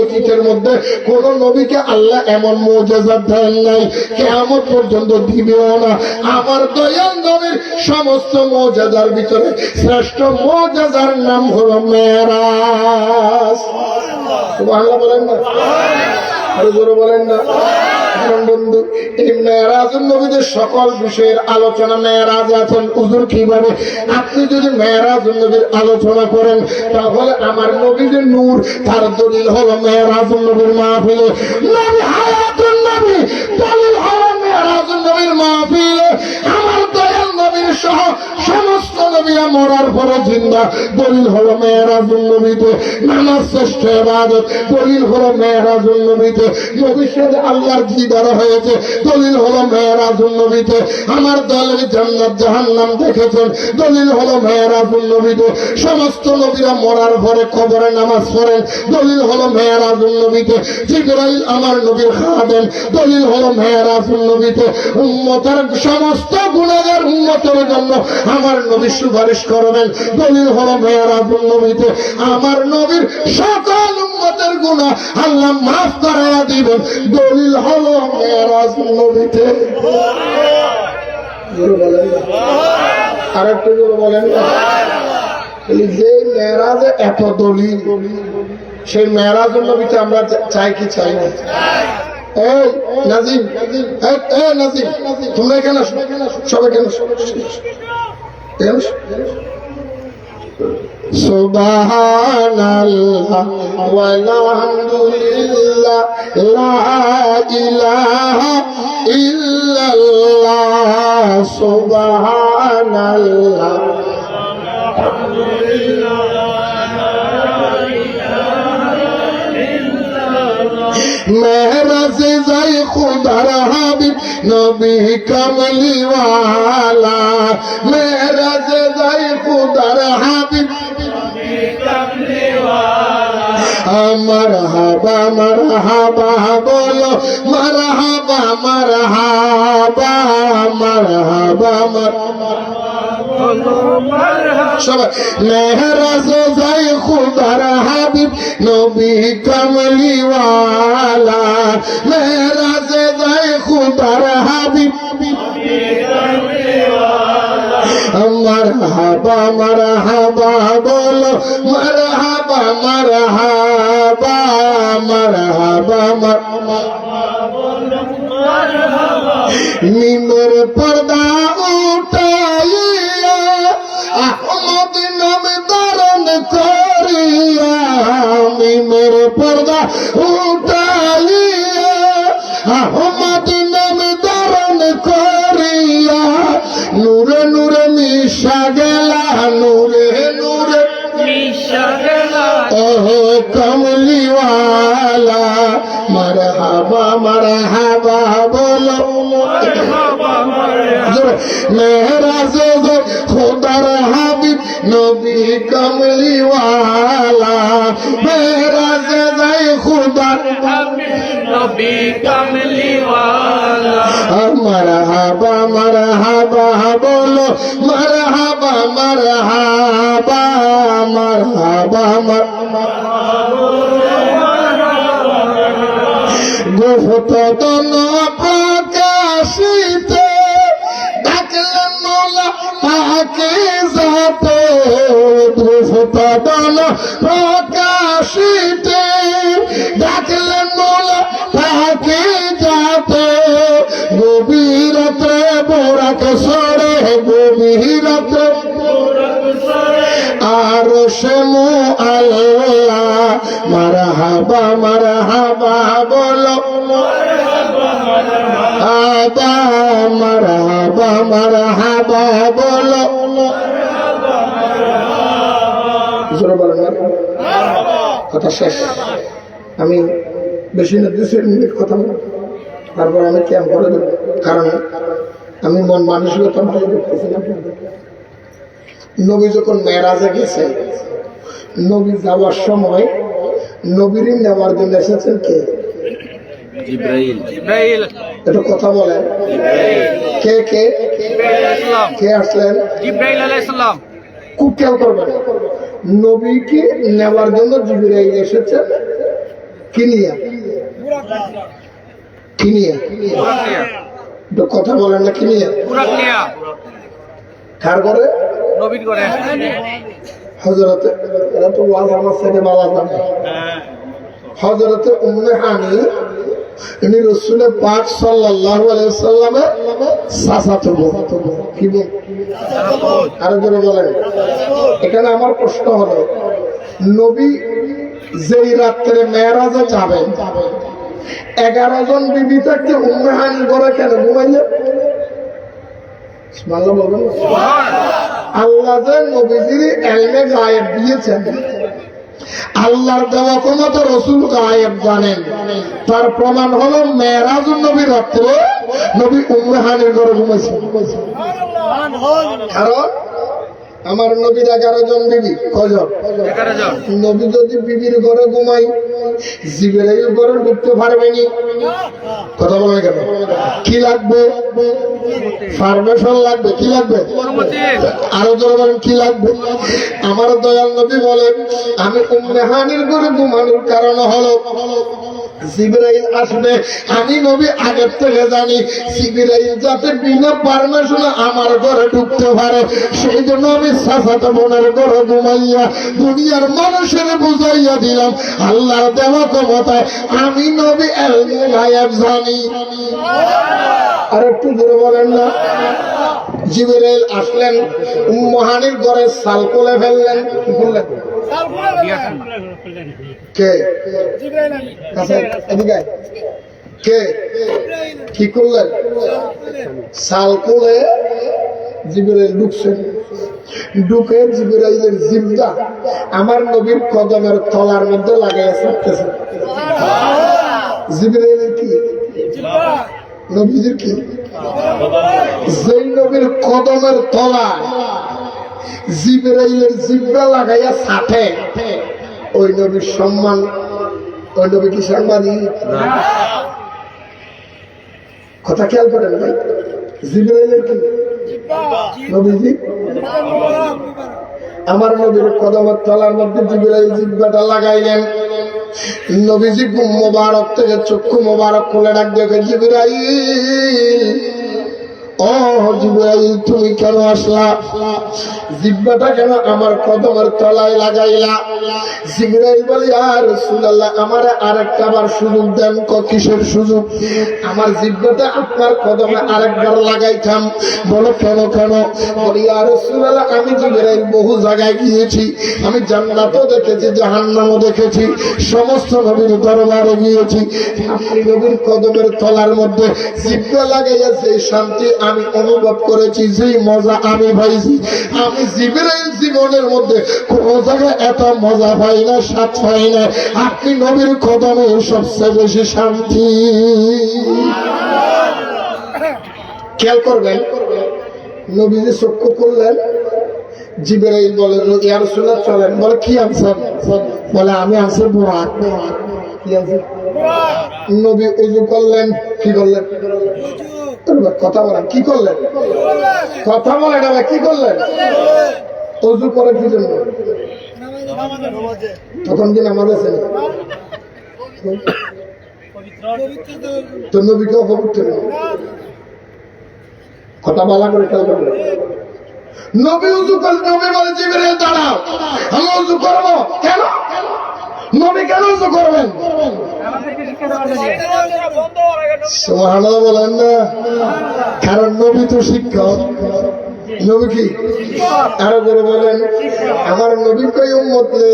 S1: অতীতের মধ্যে কোন নবীকে আল্লাহ এমন মৌজেজা দেন নাই, কিয়ামত পর্যন্ত দিবেও না। আমার দয়াল নবীর সমস্ত মৌজেজার ভিতরে শ্রেষ্ঠ মৌজেজার নাম হলো মেরাজ। সুবহানাল্লাহ বলেন না? আরো জোরে বলেন না? বন্ধু, এই মেরাজুন নবীদের সকল বিষয়ের আলোচনা মেরাজে আছেন। হুজুর কিভাবে? আপনি যদি মেরাজুন নবীর আলোচনা করেন তাহলে আমার নবীর নূর, তার দলিল হলো মেরাজুন নবীর মাহফিলে। নবী হায়াতুন নবী দলিল হলো মেরাজুন নবীর মাহফিলে। আমার দয়াল নবীর সহ সমস্ত নবীরা মরার পরে জিন্দা, দলিল হলো মেরাজুন নবীতে। নামাজ শ্রেষ্ঠ ইবাদত, দলিল হলো মেরাজুন নবীতে। নবীর সাথে আল্লাহর দিদার হয়েছে, দলিল হলো মেরাজুন নবীতে। আমার দলের জান্নাত জাহান্নাম দেখেছেন, দলিল হলো মেরাজুন নবীতে। সমস্ত নবীরা মরার পরে কবরে নামাজ পড়েন, দলিল হলো মেরাজুন নবীতে। জিবরাইল আমার নবীর খাদেম, দলিল হলো মেরাজুন নবীতে। উম্মতের সমস্ত গুনাহগার উম্মতের জন্য আমার নবী সুপারিশ করবেন, দলিল হলো মেরাজুন নবীতে। আমার নবীর সকল উম্মতের গুনাহ আল্লাহ মাফ করাইয়া দিবেন, দলিল হলো মেরাজুন নবীতে। আরেকটু জোরে বলেন। যে মেরাজে এত দলিল, সেই মেরাজুন নবীতে আমরা চাই কি চাই না? এই নাজিম, এই নাজিম, তোমরা এখানে আসো, সবাই কেন? সুবহানাল্লাহ ওয়ালহামদুলিল্লাহ লা ইলাহা ইল্লাল্লাহ সুবহানাল্লাহ মেরাজে যাই খুদার হাবিব নবী কামলিওয়ালা। মেরাজে যাই খুদার হাবিব মারহাবা মারহাবা বলো মারহাবা মারহাবা মারহাবা সবাই মেহরাজ যাই খুদার হাবিব নবী কমলিওয়ালা মেহরাজ যাই খুদার হাবিব মারহাবা মারহাবা বলো মারহাবা মারহাবা মারহাবা মিমের পর্দা উঠাইয়া আহমদ নাম ধারণ করিয়া মিমের পর্দা উঠাইয়া আহমদ নাম ধারণ করিয়া নূরে নূরে মিশা গেলা নূরে নূরে মিশা গেলা ওহ কমলিওয়ালা মারহাবা মারহাবা বলো মেহরাজ খুদার হাবিব নবী কমলিওয়ালা মেহরাজ যাই খুদার নবী কমলিওয়ালা মারহাবা মারহাবা বলো মারহাবা মারহাবা মারহাবা গুপ্ত দন প্রকাশিতে ডাকলেন মৌলা পাকে যাতে গুপ্ত দন প্রকাশিতে ডাকলেন মৌলা পাকে যাতে গভীরতে বোরাক সরে গভীরতে আর শেমু আল্লাহ মারহাবা মারহাবা বলো মারহাবা মারহাবা মারহাবা বলো কথা শেষ আমি বেশি না 2 মিনিট কথা বলবো তারপর আমি ক্যাম্প করে দেবো কারণ আমি মন মানসিকতা ভালো দেখতেছি না নবী যখন মেরাজে গেছে নবী যাওয়ার সময় নবীর নেওয়ার জন্য এসেছেন কে জিবরাইল জিবরাইল এটা কথা বলেন কে কে কে আসলেন জিবরাইল আলাইহিস সালাম খুব খেয়াল করবেন নবীকে নেওয়ার জন্য জিবরাইল এসেছেন কি নিয়ে কি নিয়ে এটা কথা বলেন না কি নিয়ে কার করে নবীর করে হযরতে এরা তো ওয়াজ আমার সাথে বাবা জানে হযরতে উম্মে হানি ইনি রাসূল পাক সাল্লাল্লাহু আলাইহি ওয়াসাল্লামের চাচাতো বোন কি বোন আরো জোরে বলেন এখানে আমার প্রশ্ন হলো নবী যেই রাত্রে মেরাজে যাবেন 11 জন বিবি থাকতে উম্মে হানি করে কেন ঘুমাইলেন আল্লাহ যে নবীজির এলমে গায়েব দিয়েছেন আল্লাহর দেওয়া ক্ষমতা রাসূল গায়েব জানেন তার প্রমাণ হলো মেরাজ নবী রাত্রে নবী উম্মে হানির ঘরে ঘুমাইছেন কারণ আমার নবীর 11 জন বিবি কয়জন 11 জন নবী যদি বিবির ঘরে ঘুমাই জিবরাইল ঘরে ঢুকতে পারবে না কথা বলেন কেন কি লাগবে পারমিশন লাগবে কি লাগবে আরো জোরে বলেন কি লাগবে আমার দয়াল নবী বলেন আমি উম্মে হানির ঘরে ঘুমানোর কারণ হলো জিবরাইল আসবে আমি নবী আগের থেকে জানি জিবরাইল যাতে বিনা পারমিশনে আমার ঘরে ঢুকতে পারে সেই জন্য আমি চাচাতো বোনের ঘরে ঘুমাইয়া দুনিয়ার মানুষের বুঝাইয়া দিলাম আল্লাহর দেওয়া ক্ষমতায় আমি নবী এলমে গায়েব জানি আর একটু জোরে বলেন না জিবরাইল আসলেন উম্মে হানির ঘরে সাল কোলে ফেললেন কি করলেন কে কে কি করলেন সাল কোলে জিবরাইল ঢুকছেন ঢুকে জিবরাইলের জিহ্বা আমার নবীর কদমের তলার মধ্যে লাগাইয়া ছাড়তেছে জিবরাইলের কি নবীজির কি যেই নবীর কদমের তলা জিবরাইলের জিহ্বা লাগাইয়া ছাটে ওই নবীর সম্মান, ওই নবী কি সাংবাদিক? কথা খেয়াল করেন ভাই, জিবরাইলের কি নবীজি? আমার নবীর কদমের তলার মধ্যে জিবরাইল জিহ্বাটা লাগাইলেন। নবীজি মোবারক থেকে চক্ষু মোবারক খুলে ডাক দেখে, জিবরাইল, ও জিবরাইল, তুমি কেন আসলা? জিহ্বাটা কেন আমার কদমের তলায় লাগাইলা? জিবরাইল বলে, ইয়া রাসূলুল্লাহ, আমার আরেকটা বার সুযোগ দেন। কিসের সুযোগ? আমার জিহ্বাটা আপনার কদমে আরেকবার লাগাইতাম। বলো কেন? বলে, ইয়া রাসূলুল্লাহ, আমি জিবরাইল বহু জায়গায় গিয়েছি, আমি জান্নাতও দেখেছি, জাহান্নামও দেখেছি, সমস্ত নবীর দরবারে গিয়েছি। আপনি নবীর কদমের তলার মধ্যে জিহ্বা লাগাইয়াছে, শান্তি আমি অনুভব করেছি, যেই মজা আমি পাইছি, আমি জিবরাইল জীবনের মধ্যে কোন জায়গায় এত মজা পাই না, স্বাদ পাই না। আপনি নবীর কদমে সবচেয়ে বেশি শান্তি। খেয়াল করবেন, নবীজি চক্ষু করলেন। জিবরাইল বলে, ইয়া রাসূলুল্লাহ চলেন। বলে, কি আনছেন? বলে, আমি আনছি বুরাক। কি আনছি? নবী উযু করলেন। কি করলেন? কথা বলেন, কি করলেন? কথা বলেন, কি করলেন? উযু করে কি জন্য? তখন কি নামাজ আছে? তো নবীকে অপবিত্র কথা বলা করে খেয়াল করবেন। নবী উযু করলেন। নবী বলে, জিবরাইল দাঁড়াও, আমি উযু করবো। কেন নবী কেন উযু করবেন? সুবহানাল্লাহ বলেন না? কারণ নবী তো শিক্ষক। নবী কি? আরো করে বলেন, আমার নবী কই উম্মতরে,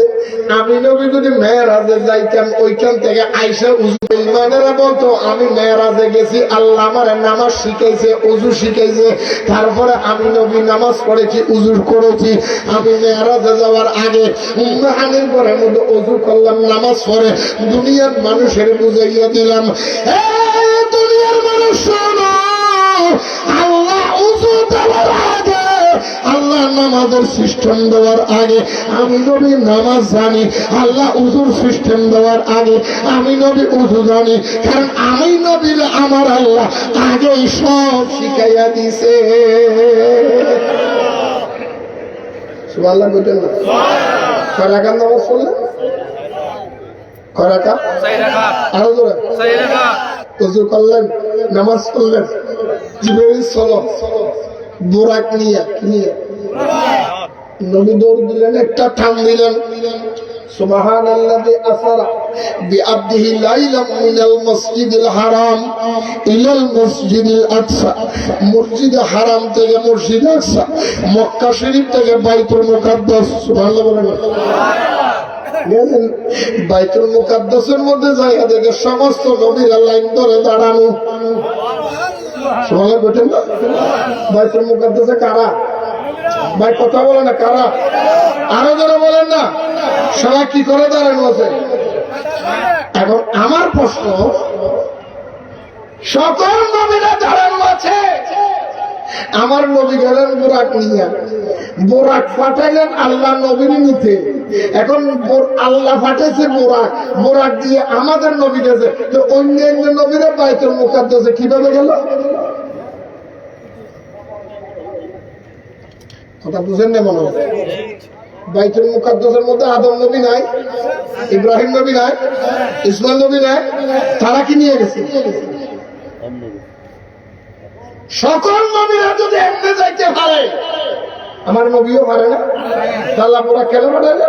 S1: আমি নবী যদি মেরাজে যাইতাম, ওইখান থেকে আইসা উযু, ইমানেরা বলতো আমি মেরাজে গেছি, আল্লাহ আমার নামাজ শিখাইছে, উযু শিখাইছে, তারপরে আমি নবী নামাজ পড়েছি, উযু করেছি। আমি মেরাজে যাওয়ার আগে উম্মাহানের পরে মধ্যে উযু করলাম, নামাজ পড়ে দুনিয়ার মানুষের বুঝাইয়া দিলাম, দুনিয়ার মানুষ শোনো, আল্লাহ উযু দেওয়ার আগে, আল্লাহ নামাজের সিস্টেম দেওয়ার আগে আমি নবী নামাজ জানি, আল্লাহ উযুর সিস্টেম দেওয়ার আগে আমি নবী উযু জানি। কারণ আমি নবীর আমার আল্লাহ আগেই সব শিখাইয়া দিছে। সুবহানাল্লাহ বলেন না? কয় রাকাত নামাজ পড়লেন? কয় রাকাত? 6 রাকাত। আরো জোরে? 6 রাকাত। উযু করলেন, নামাজ পড়লেন, জিবরাইল চলো বুরাক নিয়ে নবী দৌড় দিলেন, একটা থাম দিলেন। সুবহানাল্লাযী আসরা বিআবদিহি লাইলাম মিনাল মসজিদিল হারাম ইলাল মসজিদিল আকসা। মসজিদে হারাম থেকে মসজিদে আকসা, মক্কা শরীফ থেকে বাইতুল মুকাদ্দাস। সুবহানাল্লাহ বলেন। বাইতুল মুকাদ্দাসের মধ্যে জায়গা থেকে সমস্ত নবীরা লাইন ধরে দাঁড়ানো। সুবহানাল্লাহ বলেন না? বাইতুল মুকাদ্দাসে কারা? ভাই কথা বলে না, কারা? আরো যারা বলেন না, সবাই কি করে দাঁড়ানো আছে? এখন আমার প্রশ্ন, সকল নবীরা দাঁড়ানো আছে, আমার নবী গেলেন বোরাক নিয়ে, বোরাক পাঠাইলেন আল্লাহ নবীর নিতে। এখন আল্লাহ পাঠাইছে বোরাক, বোরাক দিয়ে আমাদের নবী গেছে, তো অন্যান্য নবীরা বাইতুল মুকাদ্দাসে কিভাবে গেল? কথা বুঝেন না মনে হয়? বাইতুল মুকাদ্দাসের মধ্যে আদম নবী নাই, ইব্রাহিম নবী নাই, ইসমাইল নবী নাই, তারা কি নিয়ে গেছে? সকল নবীরা যদি এমনি যাইতে পারে, আমার নবীও পারে না, তাহলে পুরা কেন পাঠায় না?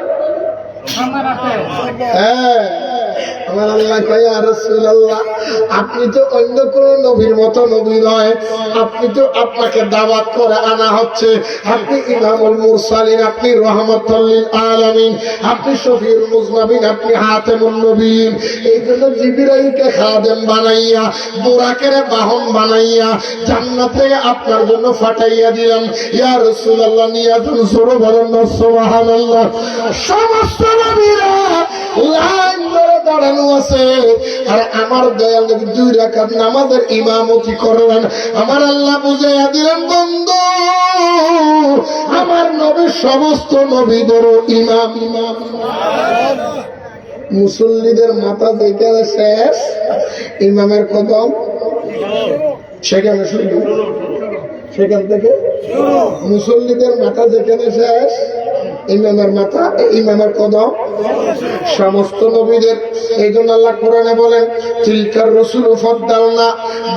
S1: হ্যাঁ, আমার আল্লাহ কয়, ইয়া রাসূলুল্লাহ, আপনি তো অন্য কোন নবীর মতো নবী নয়, আপনি তো, আপনাকে দাওয়াত করে আনা হচ্ছে, আপনি ইমামুল মুরসালিন, আপনি রাহমাতুল লিল আলামিন, আপনি শফিউল মুজনাবিন, আপনি হাতিমুন নবীন। এই জন্য জিবরাইলকে খাদেম বানাইয়া, বুরাকের বাহন বানাইয়া জান্নাত থেকে আপনার জন্য পাঠাইয়া দিলাম। ইয়া রাসূলুল্লাহ, নিয়াতুন সুর বলেন সুবহানাল্লাহ। সমস্ত নবীরা লাইন ধরে দাঁড়ানো আছে, আর আমার দয়াল নবী 2 রাকাত নামাজের ইমামতি করলেন। আমার আল্লাহ বুঝাইয়া দিলেন, বন্ধু আমার নবীর সমস্ত নবীদেরও ইমাম। মুসল্লিদের মাথা যেখানে শেষ, ইমামের কদম সেখানে শুরু। সেখান থেকে মুসল্লিদের মাথা যেখানে শেষ, ইমামের মাথা, ইমামের কদম সমস্ত নবীদের। এই জন্য আল্লাহ কোরআনে বলেন, তিলকার রাসূল ফাদ্দালনা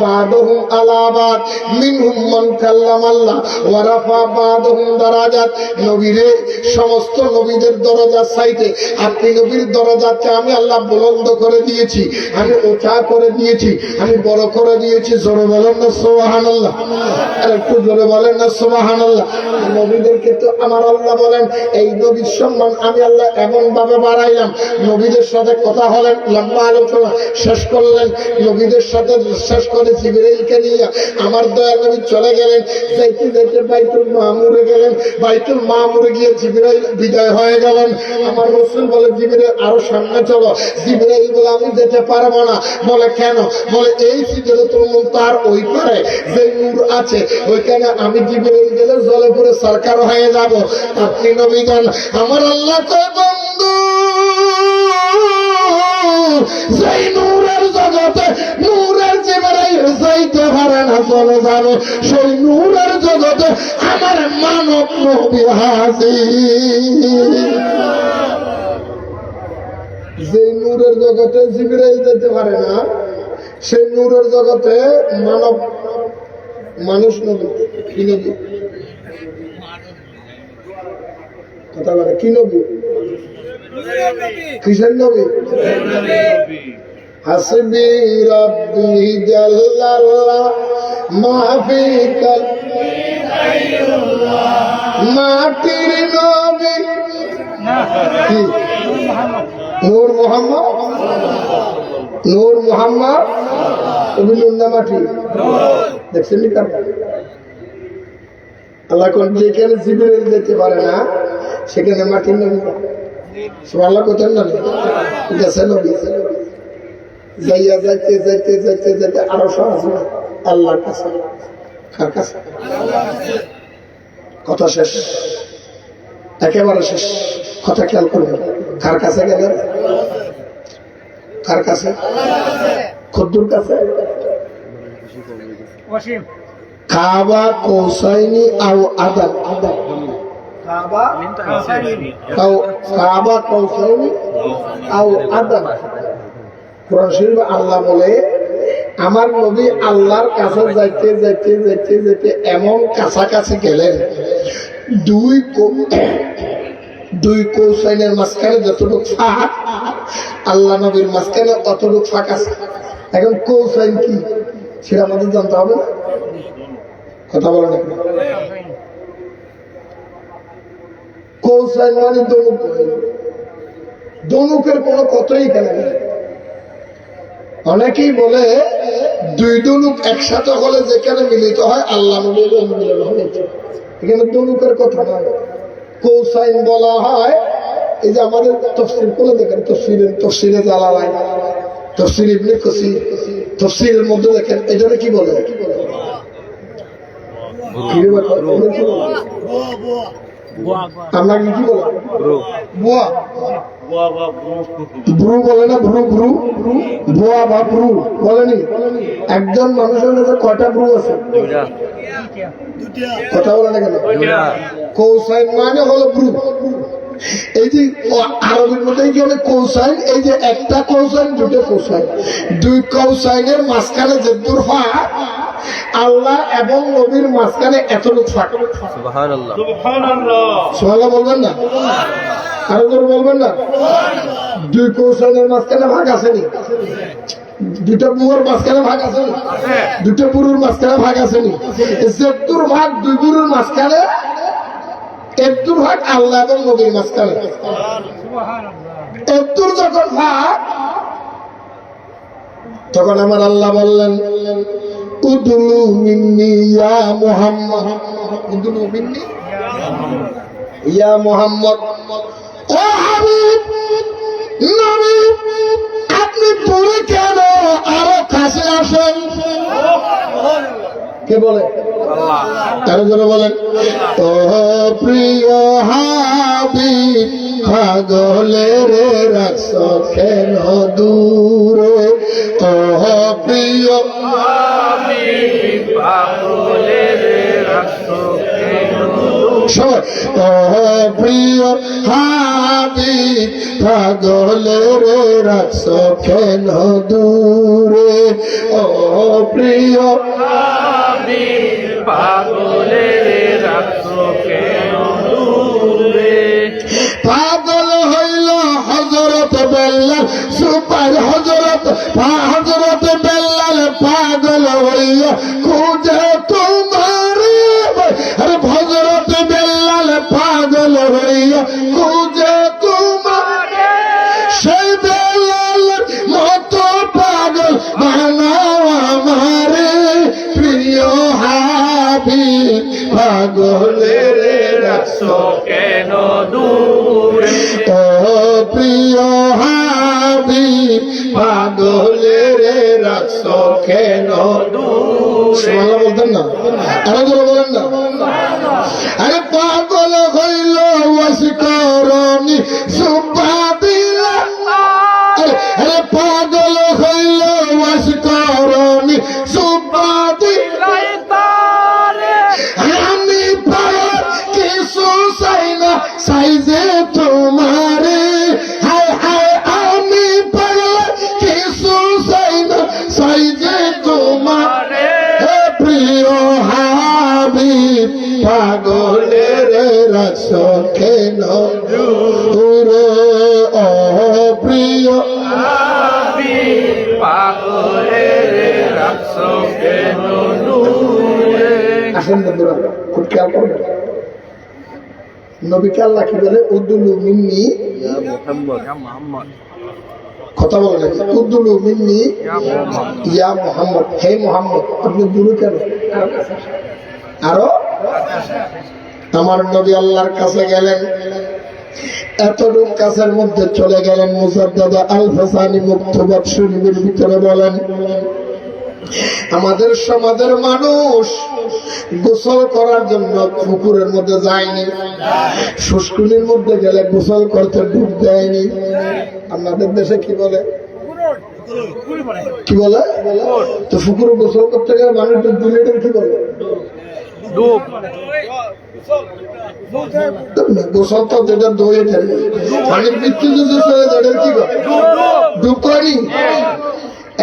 S1: বাদহুম আলা বাদ মিনহুম মান কাল্লামাল্লাহ ওয়া রাফা বাদহুম দারাজাত। নবীরে সমস্ত নবীদের দরজা চাইতে আপনি নবীর দরজাকে আমি আল্লাহ বুলন্দ করে দিয়েছি, আমি উঁচা করে দিয়েছি, আমি বড় করে দিয়েছি। জোরে বলেন না সুবহানাল্লাহ, আর একটু জোরে বলেন না সুবহানাল্লাহ। নবীদেরকে তো আমার আল্লাহ বলেন, এই নবীর সম্মান আমি আল্লাহ এমন ভাবে বাড়াইলাম। নবীদের সাথে কথা হলেন, লম্বা আলোচনা শেষ করলেন, নবীদের সাথে শেষ করে জিবরাইলকে নিয়ে আমার দয়াল নবী চলে গেলেন। যাইতে যাইতে বাইতুল মামুরে গেলেন, বাইতুল মামুরে গিয়ে জিবরাইল বিদায় হয়ে গেলেন। আমার রাসূল বলে, জিবরাইল আরো সামনে চলো। জিবরাইল বলে, আমি যেতে পারবো না। বলে কেন? বলে এই সিদরাতুল মুনতাহার ওই পারে যে নূর আছে, ওইখানে আমি জিবরাইল গেলে জলে পড়ে সরকার হয়ে যাব। আপনি নবী গান আমার আল্লাহ কয়, বন্ধু সেই নূরের জগতে নূরের জিবরাইল যাইতে পারে না, চলে যাবে। সেই নূরের জগতে আমার মানব নবী হাজির। যে নূরের জগতে জিবরাইল যেতে পারে না, সেই নূরের জগতে মানব মানুষ নবী। কি নবী? কথা বলে কি নবী? কিসের নবী? হাসবি রাব্বি জাল্লাল্লাহ মাফি কাল মাটির নবী কি? নূর মুহাম্মদ। নূর মুহাম্মদ অভিনন্দা মাটি দেখছেন নি? আল্লাহ কোন যেখানে জিবরাইল যেতে পারে না, সেখানে মাটির নবী। সুবহানাল্লাহ কোথায় না গেছে নবী। যাইয়া যাইতে যাইতে যাইতে যাইতে আরো সহজ আল্লাহর কাছে। কার কাছে? কথা শেষ, একেবারে শেষ। কথা খেয়াল করবেন। কার কাছে গেলেন? কার কাছে? খুদ্দুর কাছে। কাবা কৌসাইনি আও আদাব। কাবা কৌসাইনি আও আদাব। কোরআন শরীফে আল্লাহ বলে, আমার নবী আল্লাহর কাছে যাইতে যাইতে যাইতে যাইতে এমন কাছাকাছি গেলেন, দুই কৌসাইনের মাঝখানে যতটুকু ফাঁক, আল্লাহ নবীর মাঝখানে অতটুকু ফাঁক আছে। এখন কৌসাইন কি সেটা আমাদের জানতে হবে না? কথা বলে না। কৌসাইন মানে দনুক। দনুকের কোনো কথাই এখানে নেই। অনেকেই বলে দুই দনুক একসাথে হলে যেখানে মিলিত হয় আল্লাহ নবীর মিলন হয়েছে। এখানে দনুকের কথা নয়। কৌসাইন বলা হয়, এই যে আমাদের তফসির করে দেখেন, তফসিরে জালালাইন, তফসির ইবনে কাসির, তফসিরের মধ্যে দেখেন এটাকে কি বলে? আপনাকে কি বলে? বুয়া। ব্রু বলে না? ব্রু ব্রু বুয়া বা ব্রু বলেনি? একজন মানুষের কাছে কয়টা ব্রু আছে? কথা বলে না কেন? কৌসাইন মানে হলো ব্রু। এই যে আরবের মধ্যে কি হলো কৌসাইন, এই যে একটা কৌসাইন দুটো কৌসাইন, দুই কৌসাইনের মাঝখানে যে দূর ফাঁক, আল্লাহ এবং নবীর মাঝখানে এতটুকু ফাঁক। সুবহানাল্লাহ। সুবহানাল্লাহ বলবেন না? আরো জোরে বলবেন না? দুই কৌসাইনের মাঝখানে ভাগ আসেনি? দুটা বুড়োর মাঝখানে ভাগ আসেনি? দুটো বুড়োর মাঝখানে ভাগ আসেনি? যেতুর ভাগ দুই বুড়োর মাঝখানে, একটুর ভাগ আল্লাহ এবং নবীর মাঝখানে। একটুর যখন ভাগ, তখন আমার আল্লাহ বললেন, উদুলু মিন্নি ইয়া মুহাম্মদ, উদুলু মিন্নি ইয়া মুহাম্মদ। ও হাবিব নবী, আপনি দূরে কেন, আরো কাছে আসেন। কে বলে? আরো জোরে বলেন। ও প্রিয় হাবিব পাগলে রে রাখছ কেন দূরে, ও প্রিয় হাবিব পাগলে রে রাখছ কেন দূরে, ও প্রিয় হাবিব পাগলে রে রাখছ কেন দূরে, ও প্রিয় হাবিব পাগলে রে রাখছ কেন দূরে। পাগল হইল হযরত বেল্লাল সুপার, হযরত বেল্লাল পাগল হইল খুঁজে তোমারে, আরে হযরত বেল্লাল পাগল হইল খুঁজে তোমারে, সেই বেল্লাল মতো পাগল বানাও আমারে, প্রিয় হাবিব পাগলে রে রাখছ কেন দূরে, ও প্রিয় হাবিব পাগলে রে রাখছ কেন দূরে। বলতেন না, আরো জোরে বলেন না। আরে পাগল হইল ওয়াসিকরণী সুপা দিলা, আরে পাগল হইল ওয়াসিকরণী সুপা দিলা, আমি পাওয়ার কিছু চাই না চাই যে তোমারে, হায় হায় আমি পাওয়ার কিছু চাই না চাই যে তোমারে, প্রিয় হাবিব পাগলে রে রাখছ কেন দূরে, ও প্রিয় হাবিব পাগলে রে রাখছ কেন দূরে। আসেন বন্ধুরা, খুব খেয়াল করবেন, নবীকে আল্লাহ কি বলে? উদ্দুলু মিন্নি মুহাম্মদ, কথা বলেন, উদ্দুলু মিন্নি ইয়া মুহাম্মদ, হে মুহাম্মদ আপনি দূরে কেন? আরো আমার নবী আল্লাহর কাছে গেলেন, এতটুক কাছের মধ্যে চলে গেলেন। মুসাদ্দাদ আল হাসানি মুক্তবাদ শরীফের ভিতরে বলেন, আমাদের সমাজের মানুষ গোসল করার জন্য পুকুরের মধ্যে যায়নি, শুষ্কুনির মধ্যে গেলে গোসল করতে ডুব দেয়নি। আমাদের দেশে কি বলে? কি বলে? তো পুকুরে গোসল করতে গেলে মানুষ ডুব দিলে কি বলে? ডুব। গোসল তো যেটা দইয়ে থাকে, পানির মৃত্যু যদি চলে যায় কি করে? ডুব করি।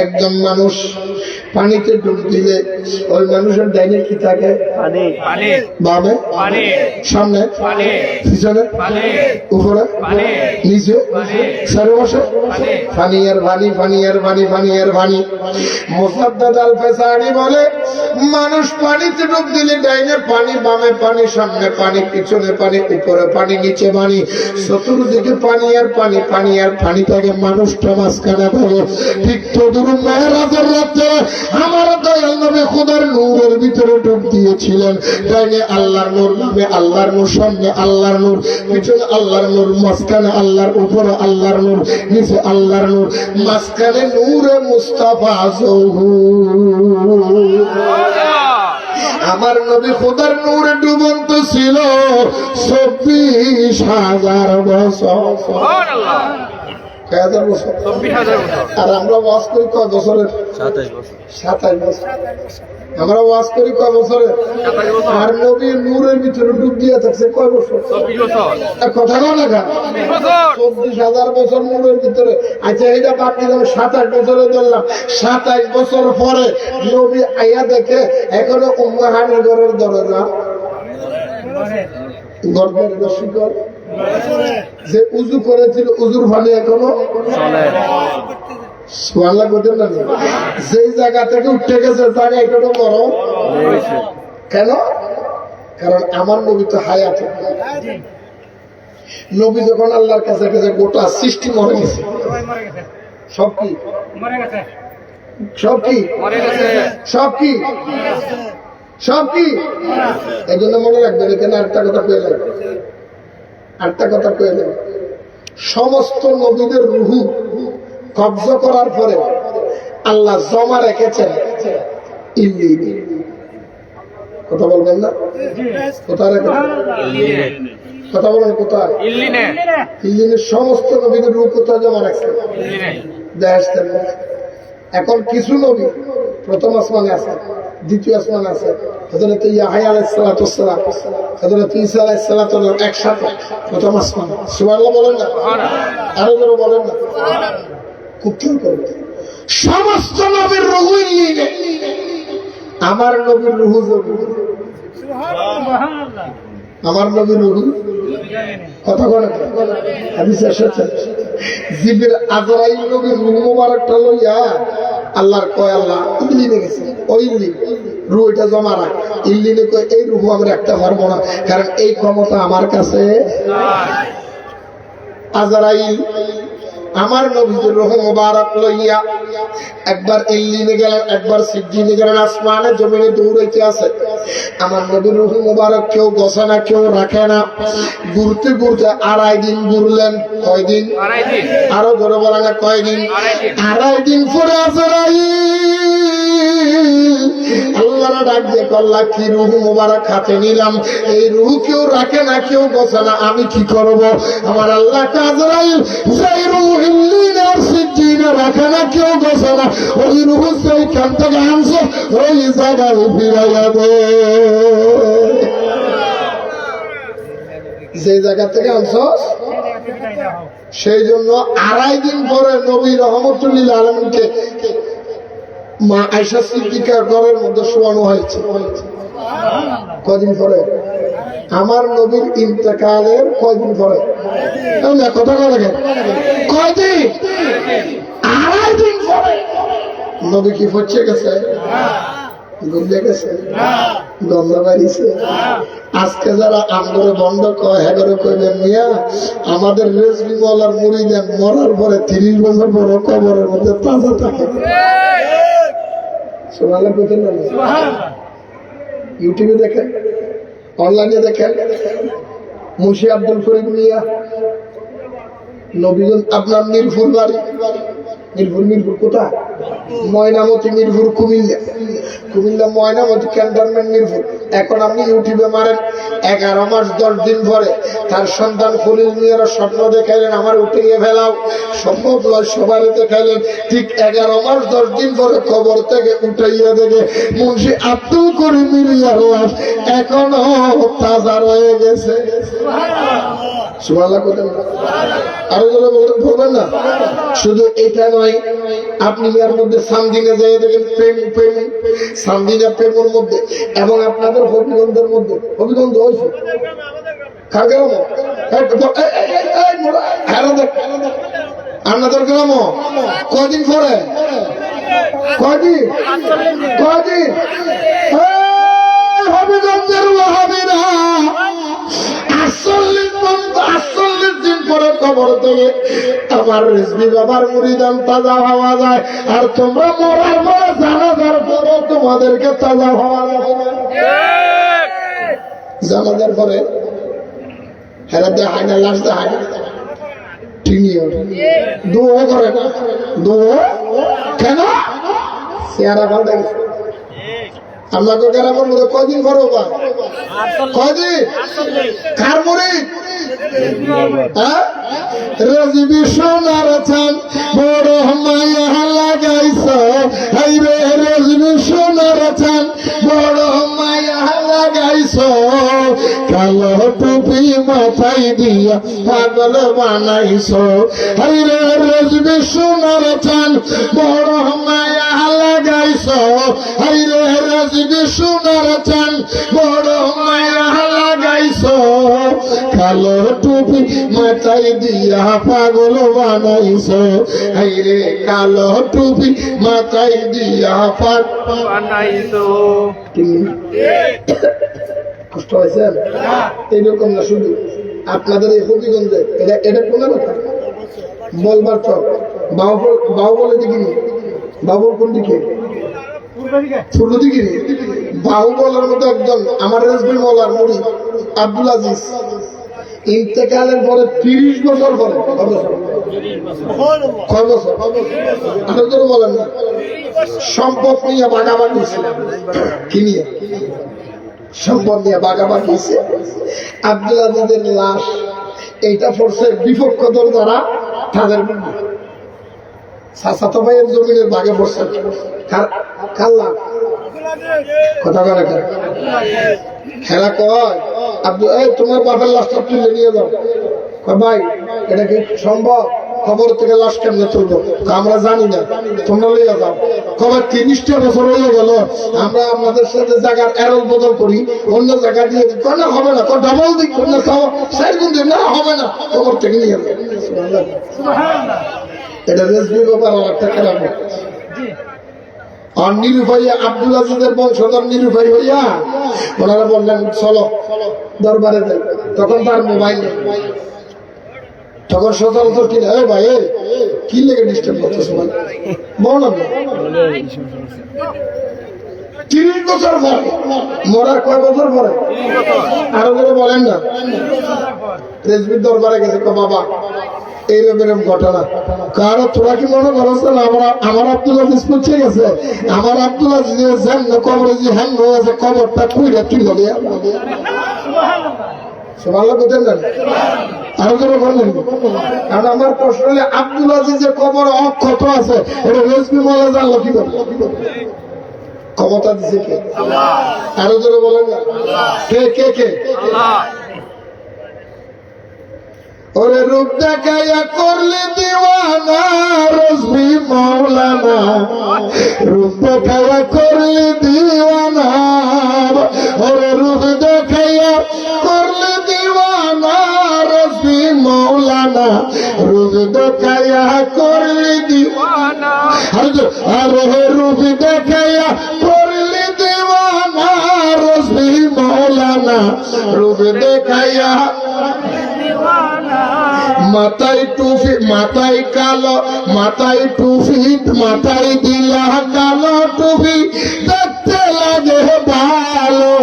S1: একজন মানুষ পানিতে ডুব দিলে ওই মানুষের ডাইনে কি থাকে? বামে, সামনে, পিছনে, উপরে, নিচে, চারপাশে পানি আর পানি, পানি আর পানি, পানি আর পানি। মুসাদ্দাদ আল হাসানি বলে, মানুষ পানিতে ডুব দিলে ডাইনে পানি, বামে পানি, সামনে পানি, পিছনে পানি, উপরে পানি, নিচে পানি, চতুর্দিকে পানি আর পানি, পানি আর পানি থাকে, মানুষটা মাঝখানে থাকে। ঠিক তদুর মেহরাজের রাতে আমার দয়াল নবী খোদার নূরের ভিতরে ডুব দিয়েছিলেন। ডাইনে আল্লাহর নূর, বামে আল্লাহর নূর, সামনে আল্লাহর নূর, পিছনে আল্লাহর নূর, মাঝখানে আল্লাহর, উপরে আল্লাহর নূর, নিচে আল্লাহর নূর, মাঝখানে নূরে মুস্তাফা জহুর। আমার নবী খোদার নূরে ডুবন্ত ছিল 24,000 বছর। আর আমরা ওয়াজ করি কয় বছরের? 27 বছর। আমরা ওয়াজ করি কয় বছরের? আর নবী নূরের ভিতরে ডুব দিয়ে থাকছে কয় বছর? 24 কথা কও না কেন? 24,000 বছর নূরের ভিতরে। আচ্ছা এটা বাদ দিলাম, 27 বছরে ধরলাম। 27 বছর পরে নবী আইয়া দেখে এখনো উম্মাহানের ঘরের দরজা গর্বের শিকল যে উজু করেছিল, উজুর পানি এখনো সোয়াল্লা করতেন না। যেই জায়গা থেকে উঠে গেছে তার এখনো গরম। কেন? কারণ আমার নবী তো হায়াত। নবী যখন আল্লাহর কাছে গেছে গোটা সৃষ্টি মরে গেছে। সব কি? সব কি? সব কি? সব কি? এই জন্য মনে রাখবেন, এখানে আরেকটা কথা পেয়ে যাবে, আরেকটা কথা পেয়ে যাবে। সমস্ত নবীদের রুহু কবজা করার পরে আল্লাহ জমা রেখেছেন ইল্লিয়িনে। কথা বলবেন না? কোথায় রেখে? কথা বলেন কোথায়? ইল্লিনের সমস্ত নবীদের রূপ কোথায় জমা রাখছে? বেহেশতের মধ্যে। এখন কিছু নবী প্রথম আসমানে আছে, দ্বিতীয় আসমানে আছে। হযরত ইয়াহইয়া আলাইহিস সালাতু ওয়াস সালাম, হযরত ঈসা আলাইহিস সালাতু ওয়াস সালাম একসাথে প্রথম আসমানে। সুবহানাল্লাহ বলেন না? আরো জোরে বলেন না? খুব খেয়াল করবেন। সমস্ত নবীর রূহ ইল্লিনে, আমার নবীর রূহ সুবহানাল্লাহ, আমার নবীর রূহ কথা বলেন। হাদিসে এসেছে জিবরিল আজরাইল নবীর রূহ মোবারকটা লইয়া আল্লাহর কয় আল্লাহ ইল্লিনে গেছে, ওই ইল্লিন রূহ এটা জমা রাখ। ইল্লিনে কয় এই রূহ আমি রাখতে পারবো না, কারণ এই ক্ষমতা আমার কাছে নাই। আজরাইল আমার নবীর রূহ মোবারক লইয়া একবার ইল্লিনে গেলেন, একবার সিদ্দিনে গেলেন, আসমানে জমিনে দৌড়াইতে আছে। আমার নবীর রূহ মোবারক কেউ বসে না, কেউ রাখে না। ঘুরতে ঘুরতে 2.5 দিন ঘুরলেন। কয়দিন? আরো ধরে বলেন না কয়দিন? 2.5 দিন পরে আজরাইল আল্লাহর ডাক দিয়ে আল্লাহ কি রূহ মোবারক হাতে নিলাম, এই রূহ কেউ রাখে না, কেউ বসে না, আমি কি করব? আমার আল্লাহ আজরাইল সেই রূহ ইল্লিনে আর সিদ্দিনে রাখে না, কেউ বসে না, ওই রূহ সেইখান থেকে আনছে, ওই জায়গায় ফিরাইয়া দে। যে জায়গা থেকে আনছস সেই জন্য 2.5 দিন পরে নবী রহমতুল্লিল আলামিনকে মা আয়েশা সিদ্দিকার ঘরের মধ্যে শোয়ানো হয়েছে। কয়দিন পরে? আমার নবীর ইন্তেকালের কয়দিন পরে? কথা বলে কয়দিন? 2.5 দিন পরে। নবী কি পচে গেছে? গুলে গেছে? গন্ধ বাড়িছে? আজকে যারা আমগরে বন্ধ কয় হেগরে কইবেন মিয়া আমাদের রেজবি মওলার মুরিদান মরার পরে 30 বছর পরে কবরের মধ্যে তাজা থাকে। সুবহানাল্লাহ বলেন না? সুবহানাল্লাহ। ইউটিউবে দেখেন, অনলাইনে দেখেন, মুন্সি আব্দুল করিম মিয়া নবীগঞ্জ, আপনার মিরপুর বাড়ি। মিরপুর কোথায়? ময়নামতি মিরপুর, কুমিল্লা ময়নামতি ক্যান্টনমেন্ট মিরপুর। এখন আপনি ইউটিউবে মারেন, 11 মাস 10 দিন পরে তার সন্তান খলিল মিয়ার স্বপ্ন দেখাইলেন আমার উঠিয়ে ফেলাও, সম্ভব নয়, সবাই দেখাইলেন। ঠিক 11 মাস 10 দিন পরে কবর থেকে উঠাইয়া দেখে মুন্সি আব্দুল করিম মিয়ার লাশ এখনো তাজা রয়ে গেছে। সুবহানাল্লাহ করেন। আরো যারা বলবেন না? শুধু এটা নয়, আপনি এর মধ্যে সামদিনে যাই দেখেন প্রেম সামদিনা প্রেমের মধ্যে, এবং আপনাদের হবিগঞ্জের মধ্যে। হবিগঞ্জ হয়েছে আপনাদের গ্রাম কয়দিন পরে? কয়দিন? হবিগঞ্জের ওয়াহাবিরা 48 দিন পরে কবর থেকে আমার রিজভী বাবার মুরিদান তাজা হওয়া যায়, আর তোমরা মরার পরে জানাজার পরে তোমাদেরকে তাজা হওয়া যাবে না। জানাজার পরে হেরা দেখায় না, লাশ দেখায় না, দোয়া করে না। দোয়া কেন? চেহারা ভালো দেখে আপনাকে গ্রামের মধ্যে কয়দিন পরে বা কয়দিন? কার মুরিদ? রাজবি সোনার চান বড় মায়া লাগাইছ, হাইরে রাজবি সোনার চান বড় মায়া লাগাইছ, কালো টুপি মাথায় দিয়া পাগল বানাইছ, হাইরে রাজবি সোনার চান বড় মায়া লাগাইছ, হাইরে রাজবি সোনার চান বড় মায়া লাগাইছ, কালো টুপি মাথায় দিয়া পাগল বানাইছ, হাইরে কালো টুপি মাথায় দিয়া পাগল বানাইছ। কষ্ট হয়েছে? এইরকম না, শুধু আপনাদের এই হবিগঞ্জে এটা কোন কথা বলবার চক বাবু বলে দিকে বাবুর কোন দিকে? পূর্ব দিকে। বাহু বলার মতো একজন আমার রেজবি মওলার মুরিদ আব্দুল আজিজ ইন্তেকালের পরে 30 বছর পরে, কয় বছর? আপনাদের বলেন না, সম্পদ নিয়ে ভাগাভাগি কি নিয়ে? সম্পদ নিয়ে বাগাবাগি হয়েছে। আব্দুল আজিজের লাশ এইটা পড়ছে বিপক্ষ দল যারা তাদের চাচাতো ভাইয়ের জমিনের ভাগে পড়ছে। কার লাশ? কথা বলে খেলা কয় আব্দুল, এই তোমার বাপের লাশটা তুলে নিয়ে যাও। ভাই এটা কি সম্ভব? খবর থেকে লাশ কেমনে তুলবো? আমরা জানি না, তোমরা লইয়া যাও। খবর 30টা বছর হয়ে গেল, আমরা আমাদের সাথে জায়গার এরল বদল করি, অন্য জায়গা দিয়ে না হবে না, ডাবল দিক না খাওয়া সাইড গুণ না হবে না, খবর থেকে নিয়ে যাও। এটা রেসবি ব্যাপার আর একটা খেলা। আর নিরুপাইয়া আব্দুল আজিজের বংশধর নিরুপাই হইয়া ওনারা বললেন চলো দরবারে যাই। তখন তার মোবাইল নেই, তখন সচরাচর কি না ভাই কি লেগে ডিস্টার্ব করতেছে বললাম না। 30 বছর পরে মরার কয় বছর পরে আরো করে বলেন না, রেজবির দরবারে গেছে। বাবা এইরকম এরকম ঘটনা, কারণ তোরা কি মনে করছ না আমার আব্দুল আজিজ পৌঁছে গেছে, আমার আব্দুল আজিজের কবরে যে হ্যাং হয়ে আছে, কবরটা কুইরা তুই হলে ভালো করতেন না আরো করে বললেন। কারণ আমার প্রশ্ন হলে আব্দুল আজিজের কবর অক্ষত আছে, এটা রেজবি মোল্লা জানলো কি করে? ক্ষমতা দিছে কে? আরো জোরে বলেন না, কে কে কে? ওরে রূপ দেখাইয়া করলে দিওয়ানা রেজবি মৌলানা, রূপ দেখাইয়া করলে দিওয়ানা, ওরে রূপ দেখাইয়া করলে দিওয়ানা রেজবি মৌলানা, রূপ দেখাইয়া করলে দিওয়ানা, আরে রূপ দেখাইয়া করলে দিওয়ানা রেজবি মৌলানা, রূপ দেখাইয়া মাথায় টুপি মাথায় কালো, মাথায় টুপি মাথায় দিলা কালো টুপি, দেখতে লাগে ভালো,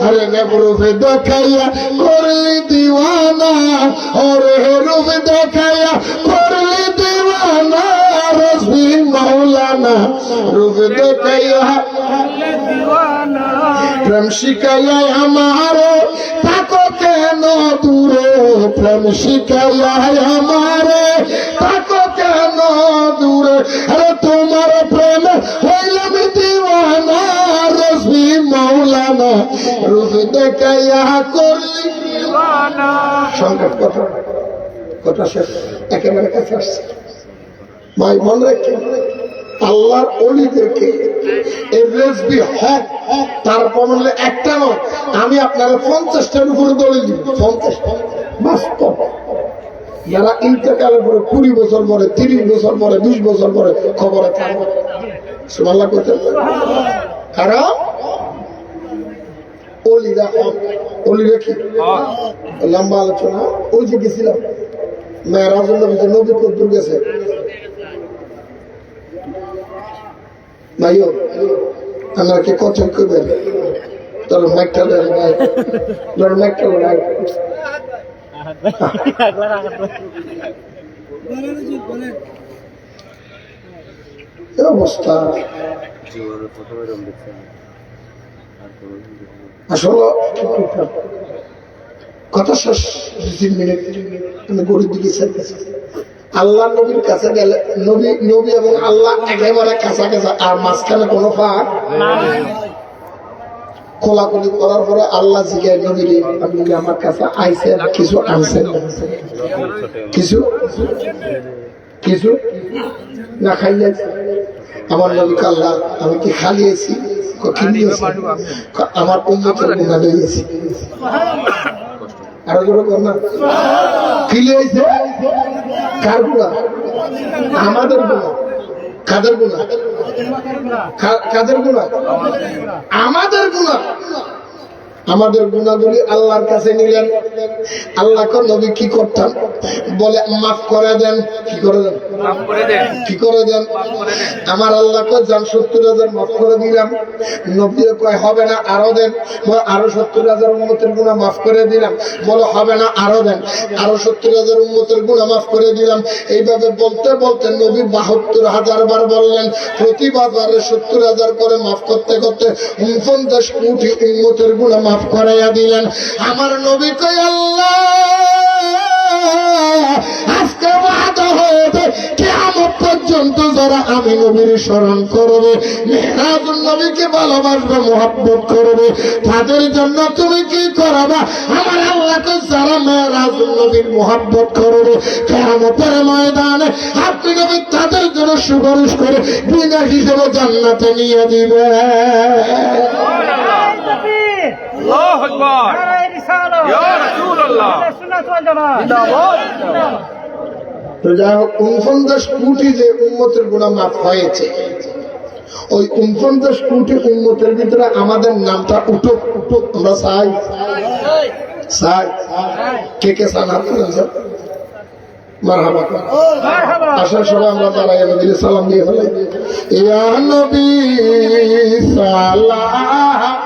S1: আরে রূপে দেখাইয়া করলি দিওয়ানা, ওরে রূপে দেখাইয়া করলি দিওয়ানা রেজবি মৌলানা, রূপে দেখাইয়া প্রেম শিখাইয়া আমারে তাকো কেন দূরে, প্রেম শিখাইয়া আমারে তাকো কেন দূরে, আরে তোমার প্রেম হইলাম দিওয়ানা রেজবি মৌলানা, রূপ দেখাইয়া করলি দিওয়ানা। সংক্ষেপ কথা, কথা শেষ, একেবারে কাছে আসছে। ভাই মনে রাখি আল্লাহর ওলিদেরকে এই রেজবি হক তার প্রমাণে একটা নয়, আমি আপনারা 50টার উপরে দলিল দিব। 50 বাস্তব যারা ইন্তেকালের পরে 20 বছর পরে 30 বছর পরে 20 বছর পরে খবরে থাকবে সুবহানাল্লাহ করতে। কারণ ওলিরা হক, ওলিরা কি লম্বা আলোচনা। ওই যে গেছিলাম মেরাজুল নবী কদ্দুর গেছে ভাইও, আপনারা কি কথা করবেন? তোর মাইকটা ভাই, তোর মাইকটা ভাই অবস্থা। আসলে কথা শেষ 2-3 মিনিট আমি গরিব দিকে চাইতেছি। আল্লাহ নবীর কাছে গেলে নবী এবং আল্লাহ একেবারে কাছাকাছি, আর মাঝখানে কোনো ফাঁক কোলাকুলি করার পরে আল্লাহ জিজ্ঞাসা নবীরে আপনি আমার কাছে আইছেন কিছু আনছেন, কিছু কিছু না খাইলে আমার নবীকে আল্লাহ আমি কি খালিয়েছি, আমার উম্মতের গুনাহ লইয়েছি। আরো জোরে কর না, ফিলে আইছে কার গুনাহ? আমাদের গুনাহ। কাদের গুনাহ? কাদের গুনাহ? আমাদের গুনাহ। আমাদের গুনাহগুলি আল্লাহর কাছে নিলেন। আল্লাহকে নবী কি করতাম বলে মাফ করে দেন, কি করে দেন? কি করে দেন? আমার আল্লাহকে জান 70,000 মাফ করে দিলাম। নবী কয় হবে না, আরো দেন। আরো 70,000 উম্মতের গুনাহ মাফ করে দিলাম। বলো হবে না, আরো দেন। আরো 70,000 উম্মতের গুনাহ মাফ করে দিলাম। এইভাবে বলতে বলতে নবী 72,000 বার বললেন। প্রতিবার 70,000 করে মাফ করতে করতে 49 কোটি উম্মতের গুনাহ মাফ করাইয়া দিলেন। আমার নবী কয় আল্লাহ আজকে ওয়াদা হয়েছে কিয়ামত পর্যন্ত যারা আমি নবীর স্মরণ করবে, মেহরাজুন নবীকে ভালোবাসবে, মুহাব্বত করবে, তাদের জন্য তুমি কি করাবা? আমার আল্লাহকে যারা মেহরাজুন নবীর মুহাব্বত করবে, কিয়ামতের ময়দানে আপনি নবী তাদের জন্য সুপারিশ করে বিনা হিসেবে জান্নাতে নিয়ে দিবে।
S2: আল্লাহু আকবার, ইয়া রাসূলুল্লাহ,
S1: তো যাই হোক 49 কোটি যে উম্মতের গুনাহ মাফ হয়েছে, ওই 49 কোটি উম্মতের ভিতরে আমাদের নামটা উঠুক। আমরা চাই চাই কে কে চান হাত তুলেন স্যার? মারহাবা। আসার সময় আমরা দাঁড়াই নবীর সালাম দিয়ে ফেলাই। ইয়া নবী সালাম